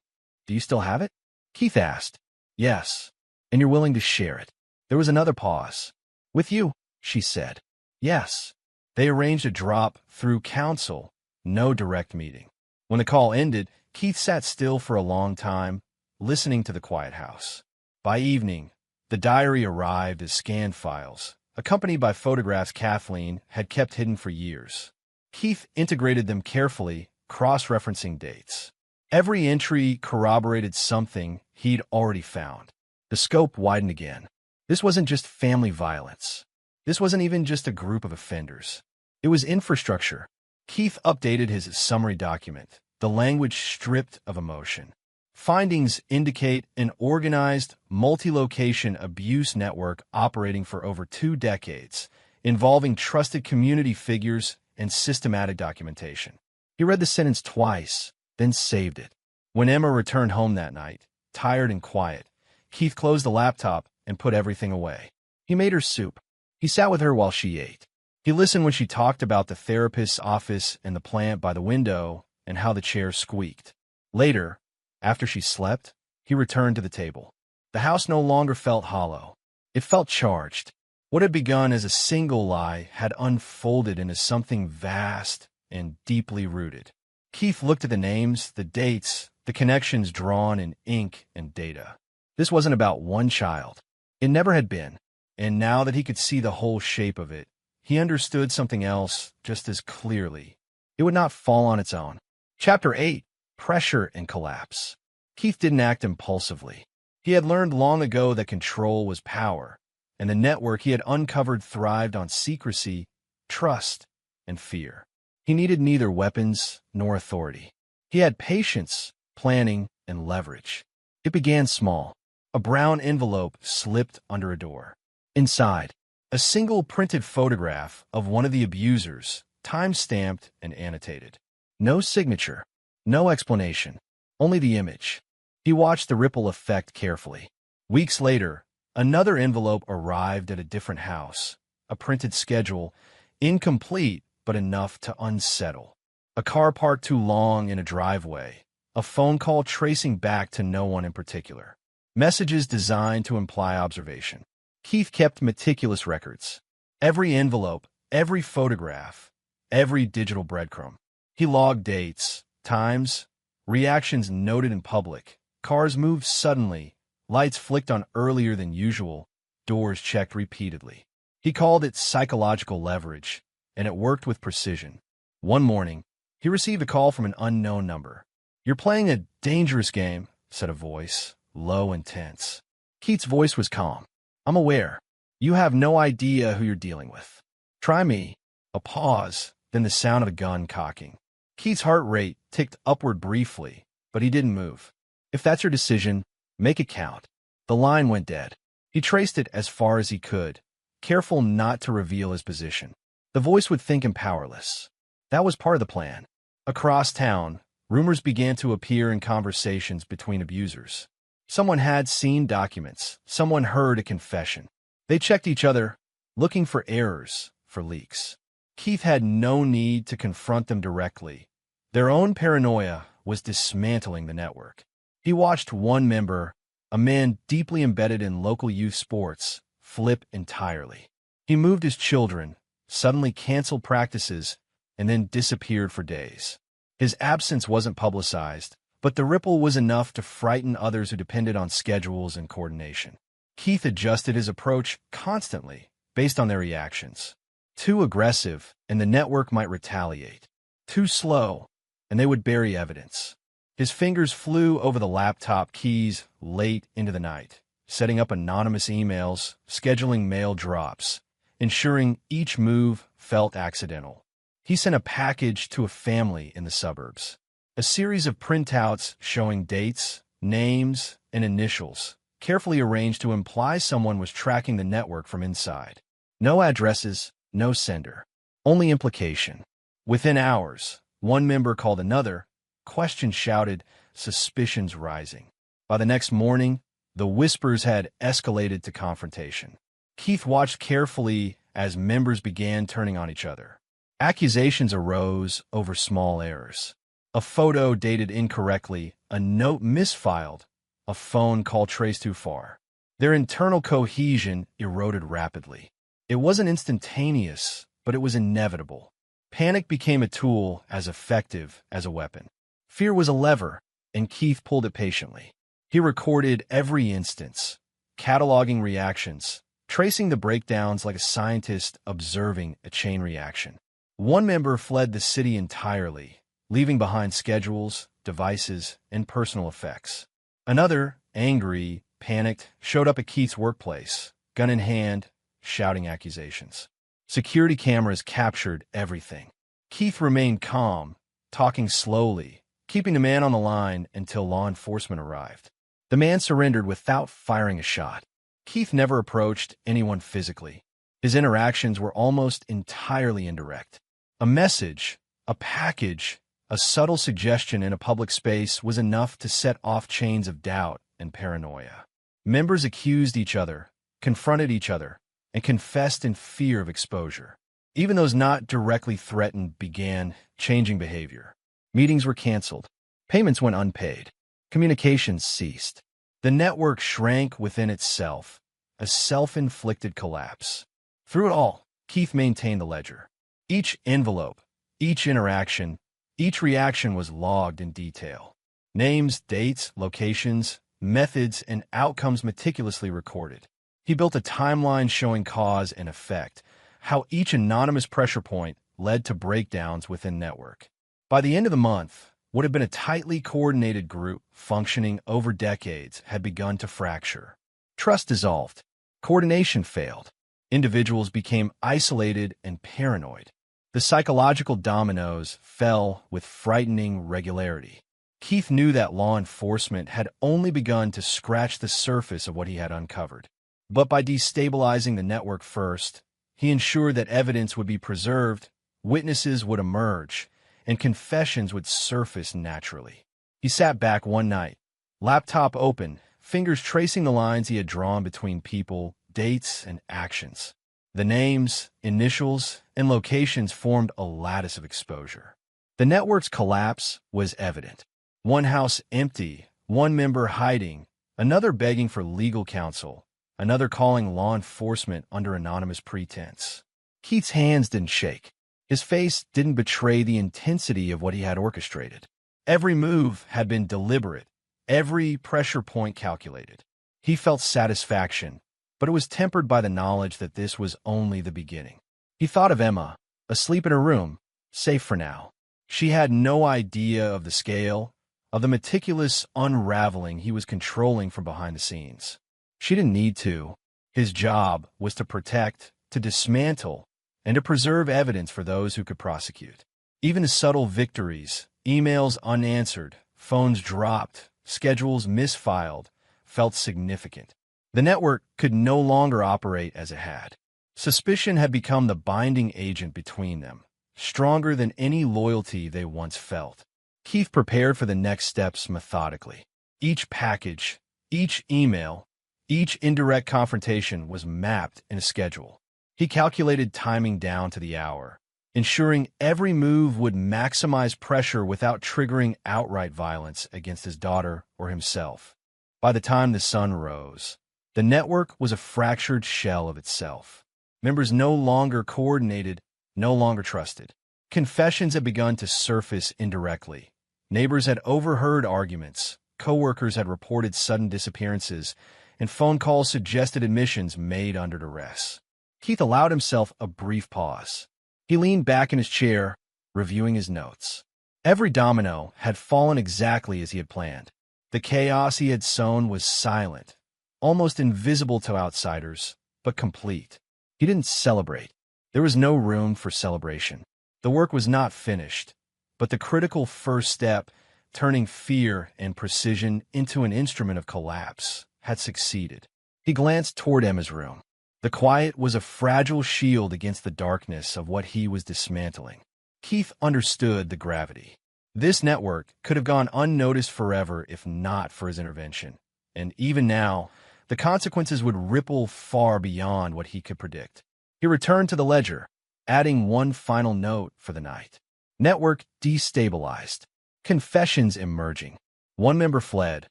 A: Do you still have it? Keith asked. Yes. And you're willing to share it? There was another pause. With you, she said. Yes. They arranged a drop through counsel, no direct meeting. When the call ended, Keith sat still for a long time, listening to the quiet house. By evening, the diary arrived as scanned files, accompanied by photographs Kathleen had kept hidden for years. Keith integrated them carefully, cross-referencing dates. Every entry corroborated something he'd already found. The scope widened again. This wasn't just family violence. This wasn't even just a group of offenders. It was infrastructure. Keith updated his summary document, the language stripped of emotion. Findings indicate an organized, multi-location abuse network operating for over 2 decades, involving trusted community figures and systematic documentation. He read the sentence twice, then saved it. When Emma returned home that night, tired and quiet, Keith closed the laptop and put everything away. He made her soup. He sat with her while she ate. He listened when she talked about the therapist's office and the plant by the window and how the chair squeaked. Later, after she slept, he returned to the table. The house no longer felt hollow. It felt charged. What had begun as a single lie had unfolded into something vast and deeply rooted. Keith looked at the names, the dates, the connections drawn in ink and data. This wasn't about one child. It never had been. And now that he could see the whole shape of it, he understood something else just as clearly. It would not fall on its own. Chapter 8. Pressure and Collapse. Keith didn't act impulsively. He had learned long ago that control was power, and the network he had uncovered thrived on secrecy, trust, and fear. He needed neither weapons nor authority. He had patience, planning, and leverage. It began small. A brown envelope slipped under a door. Inside, a single printed photograph of one of the abusers, time-stamped and annotated. No signature, no explanation, only the image. He watched the ripple effect carefully. Weeks later, another envelope arrived at a different house, a printed schedule, incomplete but enough to unsettle. A car parked too long in a driveway, a phone call tracing back to no one in particular. Messages designed to imply observation. Keith kept meticulous records. Every envelope, every photograph, every digital breadcrumb. He logged dates, times, reactions noted in public. Cars moved suddenly, lights flicked on earlier than usual, doors checked repeatedly. He called it psychological leverage, and it worked with precision. One morning, he received a call from an unknown number. "You're playing a dangerous game," said a voice, low and tense. Keith's voice was calm. "I'm aware. You have no idea who you're dealing with. Try me. A pause, then the sound of a gun cocking. Keith's heart rate ticked upward briefly, but he didn't move. If that's your decision, make it count. The line went dead. He traced it as far as he could, careful not to reveal his position. The voice would think him powerless. That was part of the plan. Across town, rumors began to appear in conversations between abusers. Someone had seen documents. Someone heard a confession. They checked each other, looking for errors, for leaks. Keith had no need to confront them directly. Their own paranoia was dismantling the network. He watched one member, a man deeply embedded in local youth sports, flip entirely. He moved his children, suddenly canceled practices, and then disappeared for days. His absence wasn't publicized, but the ripple was enough to frighten others who depended on schedules and coordination. Keith adjusted his approach constantly, based on their reactions. Too aggressive, and the network might retaliate. Too slow, and they would bury evidence. His fingers flew over the laptop keys late into the night, setting up anonymous emails, scheduling mail drops, ensuring each move felt accidental. He sent a package to a family in the suburbs. A series of printouts showing dates, names, and initials, carefully arranged to imply someone was tracking the network from inside. No addresses, no sender. Only implication. Within hours, one member called another, questions shouted, suspicions rising. By the next morning, the whispers had escalated to confrontation. Keith watched carefully as members began turning on each other. Accusations arose over small errors. A photo dated incorrectly, a note misfiled, a phone call traced too far. Their internal cohesion eroded rapidly. It wasn't instantaneous, but it was inevitable. Panic became a tool as effective as a weapon. Fear was a lever, and Keith pulled it patiently. He recorded every instance, cataloging reactions, tracing the breakdowns like a scientist observing a chain reaction. One member fled the city entirely, leaving behind schedules, devices, and personal effects. Another, angry, panicked, showed up at Keith's workplace, gun in hand, shouting accusations. Security cameras captured everything. Keith remained calm, talking slowly, keeping the man on the line until law enforcement arrived. The man surrendered without firing a shot. Keith never approached anyone physically. His interactions were almost entirely indirect. A message, a package, a subtle suggestion in a public space was enough to set off chains of doubt and paranoia. Members accused each other, confronted each other, and confessed in fear of exposure. Even those not directly threatened began changing behavior. Meetings were canceled. Payments went unpaid. Communications ceased. The network shrank within itself, a self-inflicted collapse. Through it all, Keith maintained the ledger. Each envelope, each interaction, each reaction was logged in detail. Names, dates, locations, methods, and outcomes meticulously recorded. He built a timeline showing cause and effect, how each anonymous pressure point led to breakdowns within network. By the end of the month, what had been a tightly coordinated group functioning over decades had begun to fracture. Trust dissolved. Coordination failed. Individuals became isolated and paranoid. The psychological dominoes fell with frightening regularity. Keith knew that law enforcement had only begun to scratch the surface of what he had uncovered. But by destabilizing the network first, he ensured that evidence would be preserved, witnesses would emerge, and confessions would surface naturally. He sat back one night, laptop open, fingers tracing the lines he had drawn between people, dates, and actions. The names, initials, and locations formed a lattice of exposure. The network's collapse was evident. One house empty, one member hiding, another begging for legal counsel, another calling law enforcement under anonymous pretense. Keith's hands didn't shake. His face didn't betray the intensity of what he had orchestrated. Every move had been deliberate, every pressure point calculated. He felt satisfaction, but it was tempered by the knowledge that this was only the beginning. He thought of Emma, asleep in her room, safe for now. She had no idea of the scale, of the meticulous unraveling he was controlling from behind the scenes. She didn't need to. His job was to protect, to dismantle, and to preserve evidence for those who could prosecute. Even subtle victories, emails unanswered, phones dropped, schedules misfiled, felt significant. The network could no longer operate as it had. Suspicion had become the binding agent between them, stronger than any loyalty they once felt. Keith prepared for the next steps methodically. Each package, each email, each indirect confrontation was mapped in a schedule. He calculated timing down to the hour, ensuring every move would maximize pressure without triggering outright violence against his daughter or himself. By the time the sun rose, the network was a fractured shell of itself. Members no longer coordinated, no longer trusted. Confessions had begun to surface indirectly. Neighbors had overheard arguments, coworkers had reported sudden disappearances, and phone calls suggested admissions made under duress. Keith allowed himself a brief pause. He leaned back in his chair, reviewing his notes. Every domino had fallen exactly as he had planned. The chaos he had sown was silent, almost invisible to outsiders, but complete. He didn't celebrate. There was no room for celebration. The work was not finished, but the critical first step, turning fear and precision into an instrument of collapse, had succeeded. He glanced toward Emma's room. The quiet was a fragile shield against the darkness of what he was dismantling. Keith understood the gravity. This network could have gone unnoticed forever if not for his intervention. And even now, the consequences would ripple far beyond what he could predict. He returned to the ledger, adding one final note for the night. Network destabilized. Confessions emerging. One member fled.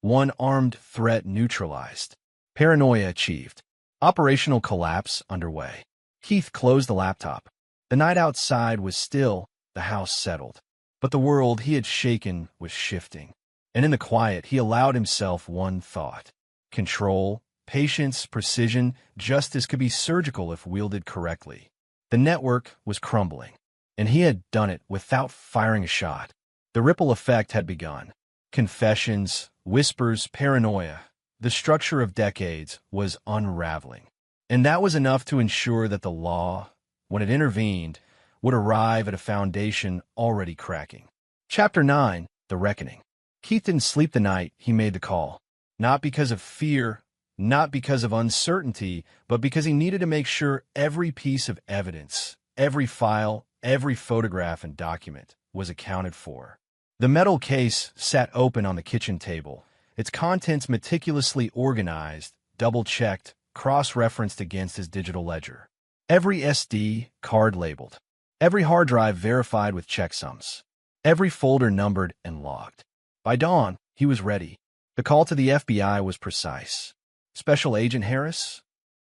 A: One armed threat neutralized. Paranoia achieved. Operational collapse underway. Keith closed the laptop. The night outside was still, the house settled. But the world he had shaken was shifting. And in the quiet, he allowed himself one thought. Control, patience, precision, justice could be surgical if wielded correctly. The network was crumbling, and he had done it without firing a shot. The ripple effect had begun. Confessions, whispers, paranoia. The structure of decades was unraveling. And that was enough to ensure that the law, when it intervened, would arrive at a foundation already cracking. Chapter 9, The Reckoning. Keith didn't sleep the night he made the call. Not because of fear, not because of uncertainty, but because he needed to make sure every piece of evidence, every file, every photograph and document was accounted for. The metal case sat open on the kitchen table, its contents meticulously organized, double-checked, cross-referenced against his digital ledger. Every SD card labeled. Every hard drive verified with checksums. Every folder numbered and logged. By dawn, he was ready. The call to the FBI was precise. Special Agent Harris?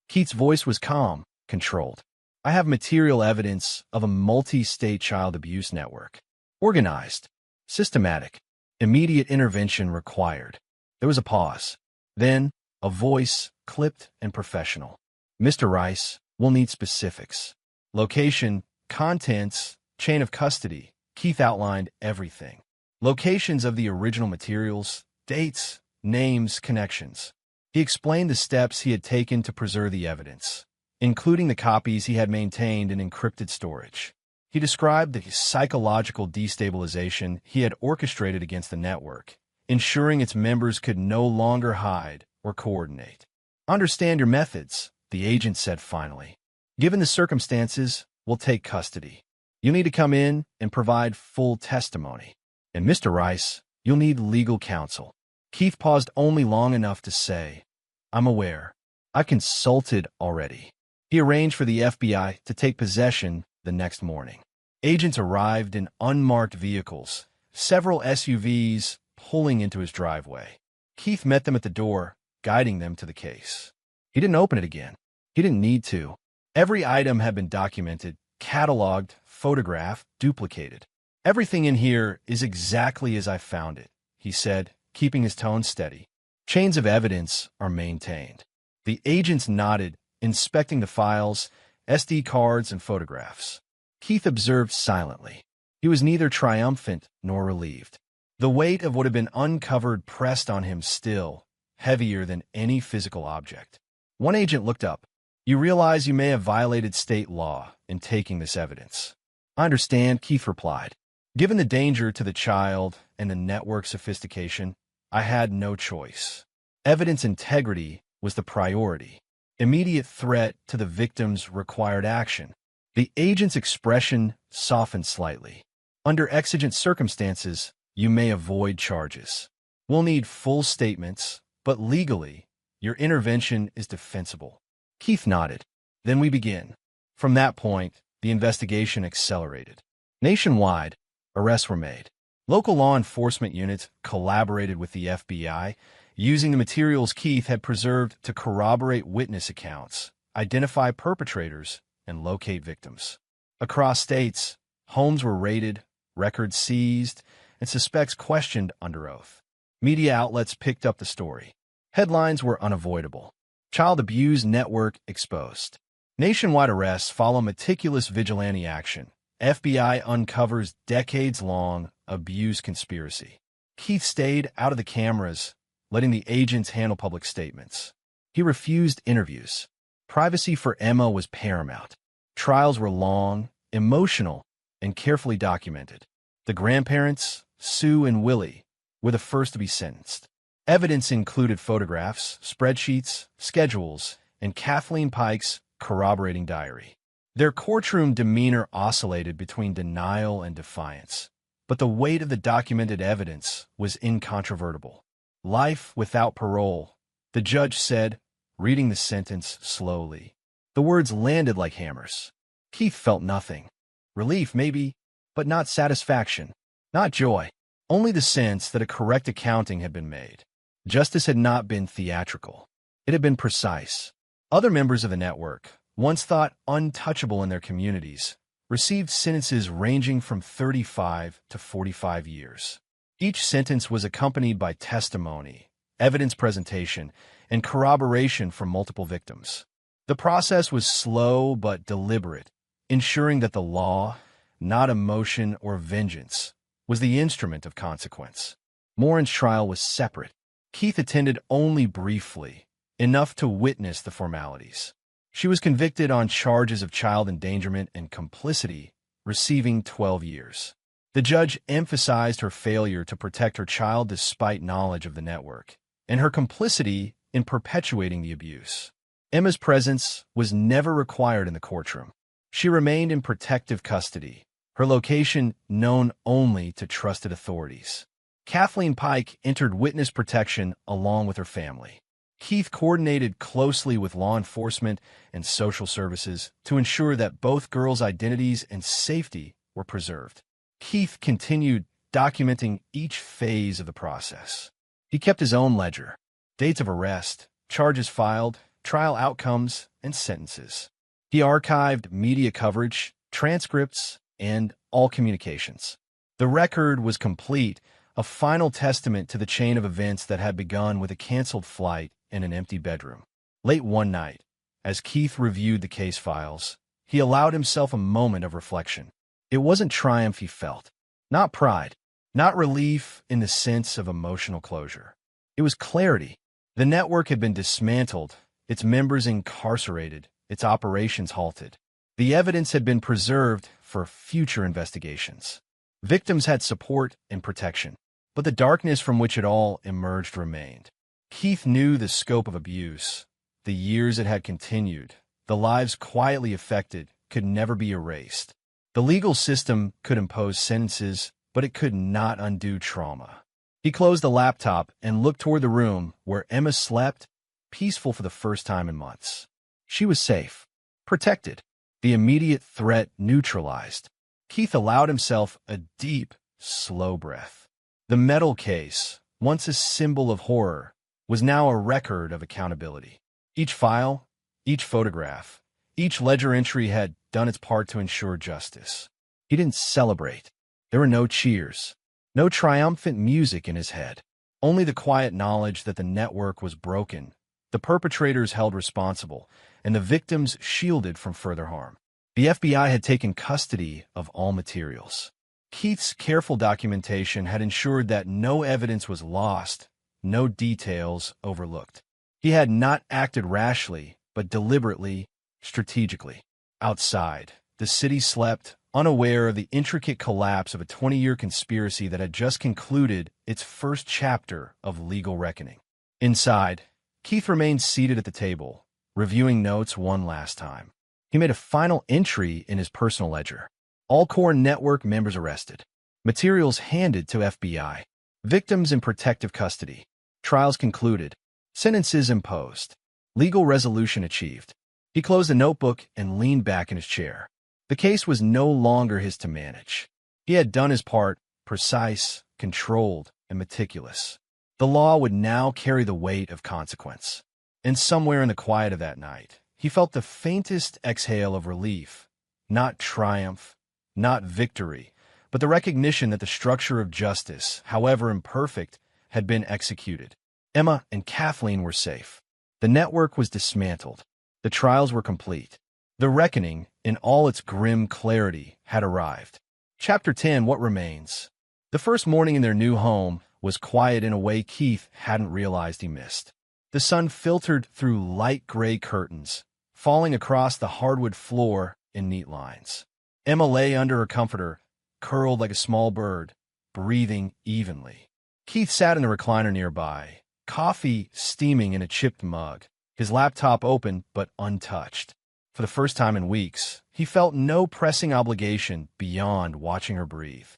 A: Keith's voice was calm, controlled. I have material evidence of a multi-state child abuse network. Organized. Systematic. Immediate intervention required. There was a pause. Then, a voice, clipped and professional. Mr. Rice, we'll need specifics. Location, contents, chain of custody. Keith outlined everything. Locations of the original materials, dates, names, connections. He explained the steps he had taken to preserve the evidence, including the copies he had maintained in encrypted storage. He described the psychological destabilization he had orchestrated against the network, ensuring its members could no longer hide or coordinate. Understand your methods, the agent said finally. Given the circumstances, we'll take custody. You'll need to come in and provide full testimony. And Mr. Rice, you'll need legal counsel. Keith paused only long enough to say, I'm aware. I consulted already. He arranged for the FBI to take possession the next morning. Agents arrived in unmarked vehicles, several SUVs pulling into his driveway. Keith met them at the door, guiding them to the case. He didn't open it again. He didn't need to. Every item had been documented, cataloged, photographed, duplicated. Everything in here is exactly as I found it, he said, keeping his tone steady. Chains of evidence are maintained. The agents nodded, inspecting the files, SD cards, and photographs. Keith observed silently. He was neither triumphant nor relieved. The weight of what had been uncovered pressed on him still, heavier than any physical object. One agent looked up. "You realize you may have violated state law in taking this evidence." "I understand," Keith replied. "Given the danger to the child and the network sophistication, I had no choice. Evidence integrity was the priority. Immediate threat to the victims required action." The agent's expression softened slightly. "Under exigent circumstances, you may avoid charges. We'll need full statements, but legally, your intervention is defensible." Keith nodded. "Then we begin." From that point, the investigation accelerated. Nationwide, arrests were made. Local law enforcement units collaborated with the FBI, using the materials Keith had preserved to corroborate witness accounts, identify perpetrators, and locate victims. Across states, homes were raided, records seized, and suspects questioned under oath. Media outlets picked up the story. Headlines were unavoidable. Child abuse network exposed. Nationwide arrests follow meticulous vigilante action. FBI uncovers decades-long abuse conspiracy. Keith stayed out of the cameras, letting the agents handle public statements. He refused interviews. Privacy for Emma was paramount. Trials were long, emotional, and carefully documented. The grandparents, Sue and Willie, were the first to be sentenced. Evidence included photographs, spreadsheets, schedules, and Kathleen Pike's corroborating diary. Their courtroom demeanor oscillated between denial and defiance, but the weight of the documented evidence was incontrovertible. "Life without parole," the judge said, reading the sentence slowly. The words landed like hammers. Keith felt nothing. Relief, maybe, but not satisfaction, not joy. Only the sense that a correct accounting had been made. Justice had not been theatrical. It had been precise. Other members of the network, once thought untouchable in their communities, received sentences ranging from 35 to 45 years. Each sentence was accompanied by testimony, evidence presentation, and corroboration from multiple victims. The process was slow but deliberate, ensuring that the law, not emotion or vengeance, was the instrument of consequence. Morin's trial was separate. Keith attended only briefly, enough to witness the formalities. She was convicted on charges of child endangerment and complicity, receiving 12 years. The judge emphasized her failure to protect her child despite knowledge of the network, and her complicity in perpetuating the abuse. Emma's presence was never required in the courtroom. She remained in protective custody, her location known only to trusted authorities. Kathleen Pike entered witness protection along with her family. Keith coordinated closely with law enforcement and social services to ensure that both girls' identities and safety were preserved. Keith continued documenting each phase of the process. He kept his own ledger: dates of arrest, charges filed, trial outcomes, and sentences. He archived media coverage, transcripts, and all communications. The record was complete, a final testament to the chain of events that had begun with a canceled flight and an empty bedroom. Late one night, as Keith reviewed the case files, he allowed himself a moment of reflection. It wasn't triumph he felt, not pride, not relief in the sense of emotional closure. It was clarity. The network had been dismantled, its members incarcerated, its operations halted. The evidence had been preserved for future investigations. Victims had support and protection, but the darkness from which it all emerged remained. Keith knew the scope of abuse, the years it had continued, the lives quietly affected could never be erased. The legal system could impose sentences, but it could not undo trauma. He closed the laptop and looked toward the room where Emma slept, peaceful for the first time in months. She was safe, protected, the immediate threat neutralized. Keith allowed himself a deep, slow breath. The metal case, once a symbol of horror, was now a record of accountability. Each file, each photograph, each ledger entry had done its part to ensure justice. He didn't celebrate. There were no cheers, no triumphant music in his head, only the quiet knowledge that the network was broken, the perpetrators held responsible, and the victims shielded from further harm. The FBI had taken custody of all materials. Keith's careful documentation had ensured that no evidence was lost, no details overlooked. He had not acted rashly, but deliberately, strategically. Outside, the city slept, unaware of the intricate collapse of a 20-year conspiracy that had just concluded its first chapter of legal reckoning. Inside, Keith remained seated at the table, reviewing notes one last time. He made a final entry in his personal ledger. All core network members arrested. Materials handed to FBI. Victims in protective custody. Trials concluded. Sentences imposed. Legal resolution achieved. He closed the notebook and leaned back in his chair. The case was no longer his to manage. He had done his part, precise, controlled, and meticulous. The law would now carry the weight of consequence. And somewhere in the quiet of that night, he felt the faintest exhale of relief, not triumph, not victory, but the recognition that the structure of justice, however imperfect, had been executed. Emma and Kathleen were safe. The network was dismantled. The trials were complete. The reckoning, in all its grim clarity, had arrived. Chapter 10, What Remains? The first morning in their new home was quiet in a way Keith hadn't realized he missed. The sun filtered through light gray curtains, falling across the hardwood floor in neat lines. Emma lay under her comforter, curled like a small bird, breathing evenly. Keith sat in the recliner nearby, coffee steaming in a chipped mug, his laptop open but untouched. For the first time in weeks, he felt no pressing obligation beyond watching her breathe.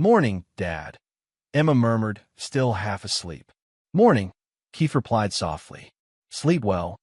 A: "Morning, Dad," Emma murmured, still half asleep. "Morning," Keith replied softly. "Sleep well?"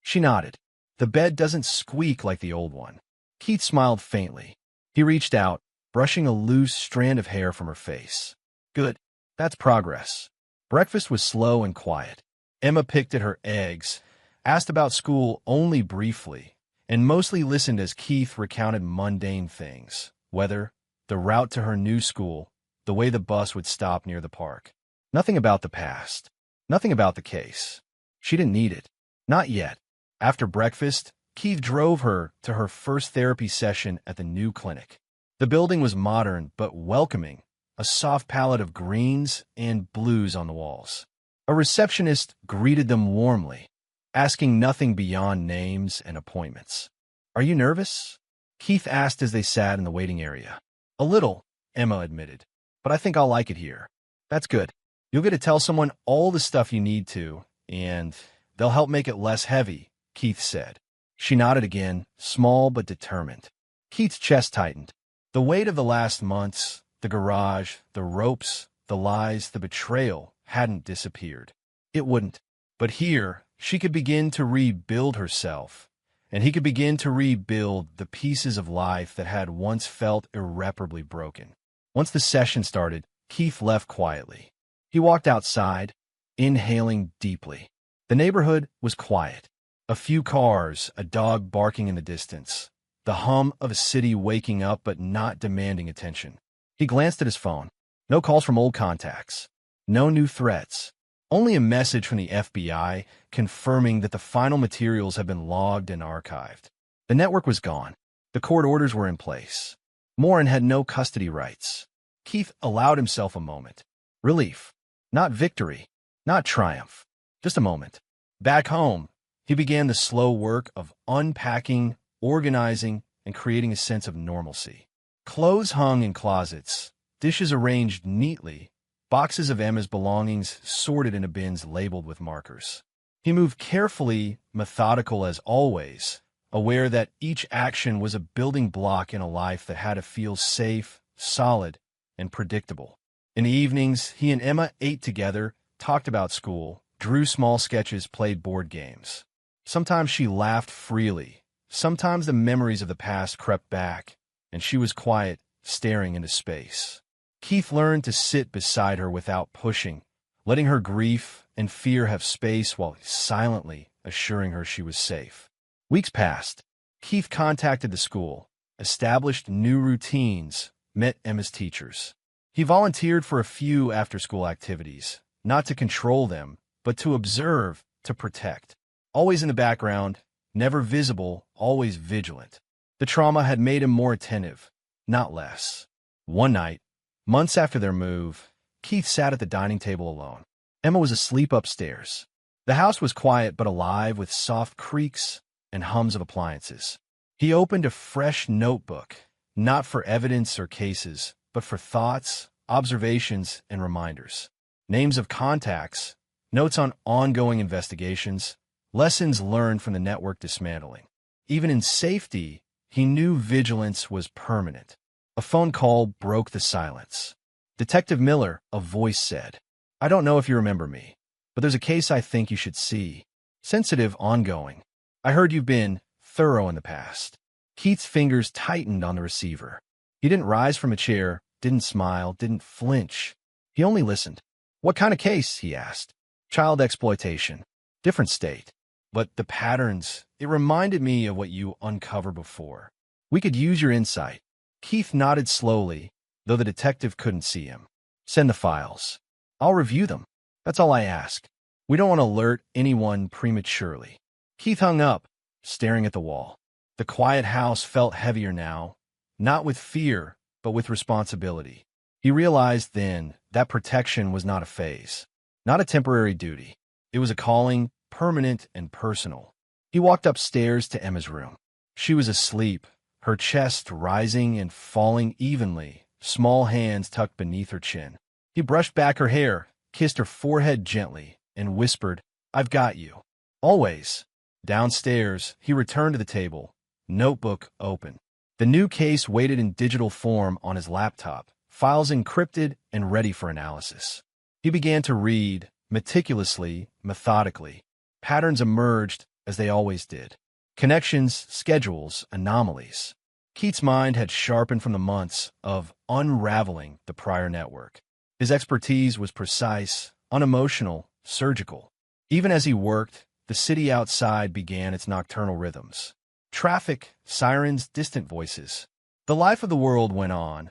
A: She nodded. "The bed doesn't squeak like the old one." Keith smiled faintly. He reached out, brushing a loose strand of hair from her face. "Good. That's progress." Breakfast was slow and quiet. Emma picked at her eggs, asked about school only briefly, and mostly listened as Keith recounted mundane things: weather, the route to her new school, the way the bus would stop near the park. Nothing about the past. Nothing about the case. She didn't need it. Not yet. After breakfast, Keith drove her to her first therapy session at the new clinic. The building was modern but welcoming, a soft palette of greens and blues on the walls. A receptionist greeted them warmly, asking nothing beyond names and appointments. "Are you nervous?" Keith asked as they sat in the waiting area. "A little," Emma admitted, "but I think I'll like it here." "That's good. You'll get to tell someone all the stuff you need to, and they'll help make it less heavy," Keith said. She nodded again, small but determined. Keith's chest tightened. The weight of the last months, the garage, the ropes, the lies, the betrayal hadn't disappeared. It wouldn't. But here, she could begin to rebuild herself, and he could begin to rebuild the pieces of life that had once felt irreparably broken. Once the session started, Keith left quietly. He walked outside, inhaling deeply. The neighborhood was quiet. A few cars, a dog barking in the distance, the hum of a city waking up but not demanding attention. He glanced at his phone. No calls from old contacts. No new threats. Only a message from the FBI confirming that the final materials had been logged and archived. The network was gone. The court orders were in place. Morin had no custody rights. Keith allowed himself a moment. Relief. Not victory. Not triumph. Just a moment. Back home, he began the slow work of unpacking, organizing, and creating a sense of normalcy. Clothes hung in closets, dishes arranged neatly, boxes of Emma's belongings sorted into bins labeled with markers. He moved carefully, methodical as always, aware that each action was a building block in a life that had to feel safe, solid, and predictable. In the evenings, he and Emma ate together, talked about school, drew small sketches, played board games. Sometimes she laughed freely. Sometimes the memories of the past crept back, and she was quiet, staring into space. Keith learned to sit beside her without pushing, letting her grief and fear have space while silently assuring her she was safe. Weeks passed. Keith contacted the school, established new routines, met Emma's teachers. He volunteered for a few after-school activities, not to control them, but to observe, to protect. Always in the background, never visible, always vigilant. The trauma had made him more attentive, not less. One night, months after their move, Keith sat at the dining table alone. Emma was asleep upstairs. The house was quiet but alive with soft creaks and hums of appliances. He opened a fresh notebook, not for evidence or cases, but for thoughts, observations, and reminders. Names of contacts, notes on ongoing investigations, lessons learned from the network dismantling. Even in safety, he knew vigilance was permanent. A phone call broke the silence. "Detective Miller," a voice said. "I don't know if you remember me, but there's a case I think you should see. Sensitive, ongoing. I heard you've been thorough in the past." Keith's fingers tightened on the receiver. He didn't rise from a chair, didn't smile, didn't flinch. He only listened. "What kind of case?" he asked. "Child exploitation. Different state. But the patterns, it reminded me of what you uncovered before. We could use your insight." Keith nodded slowly, though the detective couldn't see him. "Send the files. I'll review them. That's all I ask. We don't want to alert anyone prematurely." Keith hung up, staring at the wall. The quiet house felt heavier now, not with fear, but with responsibility. He realized then that protection was not a phase, not a temporary duty. It was a calling, permanent and personal. He walked upstairs to Emma's room. She was asleep, her chest rising and falling evenly, small hands tucked beneath her chin. He brushed back her hair, kissed her forehead gently, and whispered, "I've got you. Always." Downstairs, he returned to the table, notebook open. The new case waited in digital form on his laptop, files encrypted and ready for analysis. He began to read, meticulously, methodically. Patterns emerged, as they always did. Connections, schedules, anomalies. Keith's mind had sharpened from the months of unraveling the prior network. His expertise was precise, unemotional, surgical. Even as he worked, the city outside began its nocturnal rhythms. Traffic, sirens, distant voices. The life of the world went on,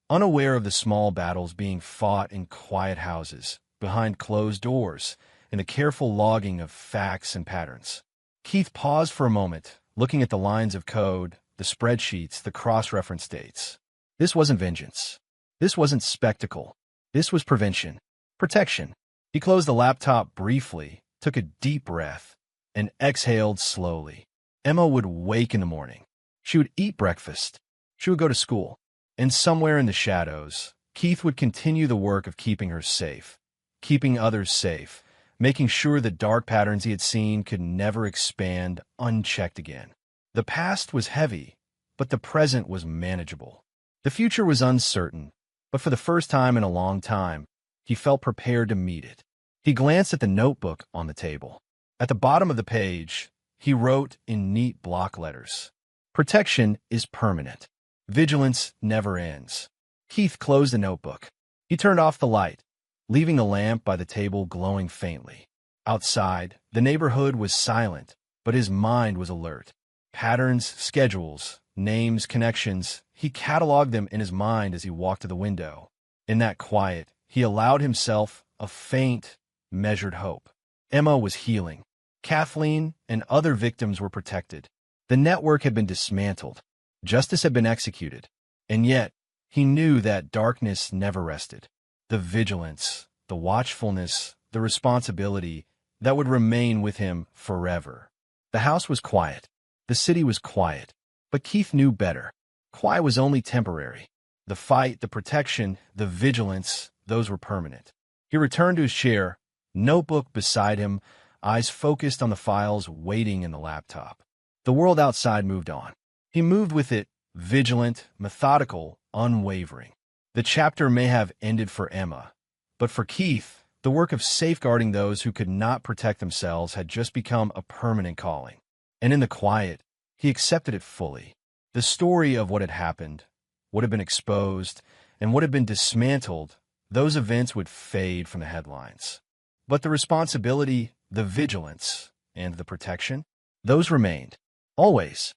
A: unaware of the small battles being fought in quiet houses, behind closed doors, in the careful logging of facts and patterns. Keith paused for a moment, looking at the lines of code, the spreadsheets, the cross-reference dates. This wasn't vengeance. This wasn't spectacle. This was prevention. Protection. He closed the laptop briefly, took a deep breath, and exhaled slowly. Emma would wake in the morning. She would eat breakfast. She would go to school. And somewhere in the shadows, Keith would continue the work of keeping her safe, keeping others safe, making sure the dark patterns he had seen could never expand unchecked again. The past was heavy, but the present was manageable. The future was uncertain, but for the first time in a long time, he felt prepared to meet it. He glanced at the notebook on the table. At the bottom of the page, he wrote in neat block letters, "Protection is permanent. Vigilance never ends." Keith closed the notebook. He turned off the light, leaving the lamp by the table glowing faintly. Outside, the neighborhood was silent, but his mind was alert. Patterns, schedules, names, connections, he cataloged them in his mind as he walked to the window. In that quiet, he allowed himself a faint, measured hope. Emma was healing. Kathleen and other victims were protected. The network had been dismantled. Justice had been executed. And yet, he knew that darkness never rested. The vigilance, the watchfulness, the responsibility that would remain with him forever. The house was quiet. The city was quiet. But Keith knew better. Quiet was only temporary. The fight, the protection, the vigilance, those were permanent. He returned to his chair, notebook beside him, eyes focused on the files waiting in the laptop. The world outside moved on. He moved with it, vigilant, methodical, unwavering. The chapter may have ended for Emma, but for Keith, the work of safeguarding those who could not protect themselves had just become a permanent calling. And in the quiet, he accepted it fully. The story of what had happened, what had been exposed, and what had been dismantled, those events would fade from the headlines. But the responsibility, the vigilance, and the protection, those remained. Always.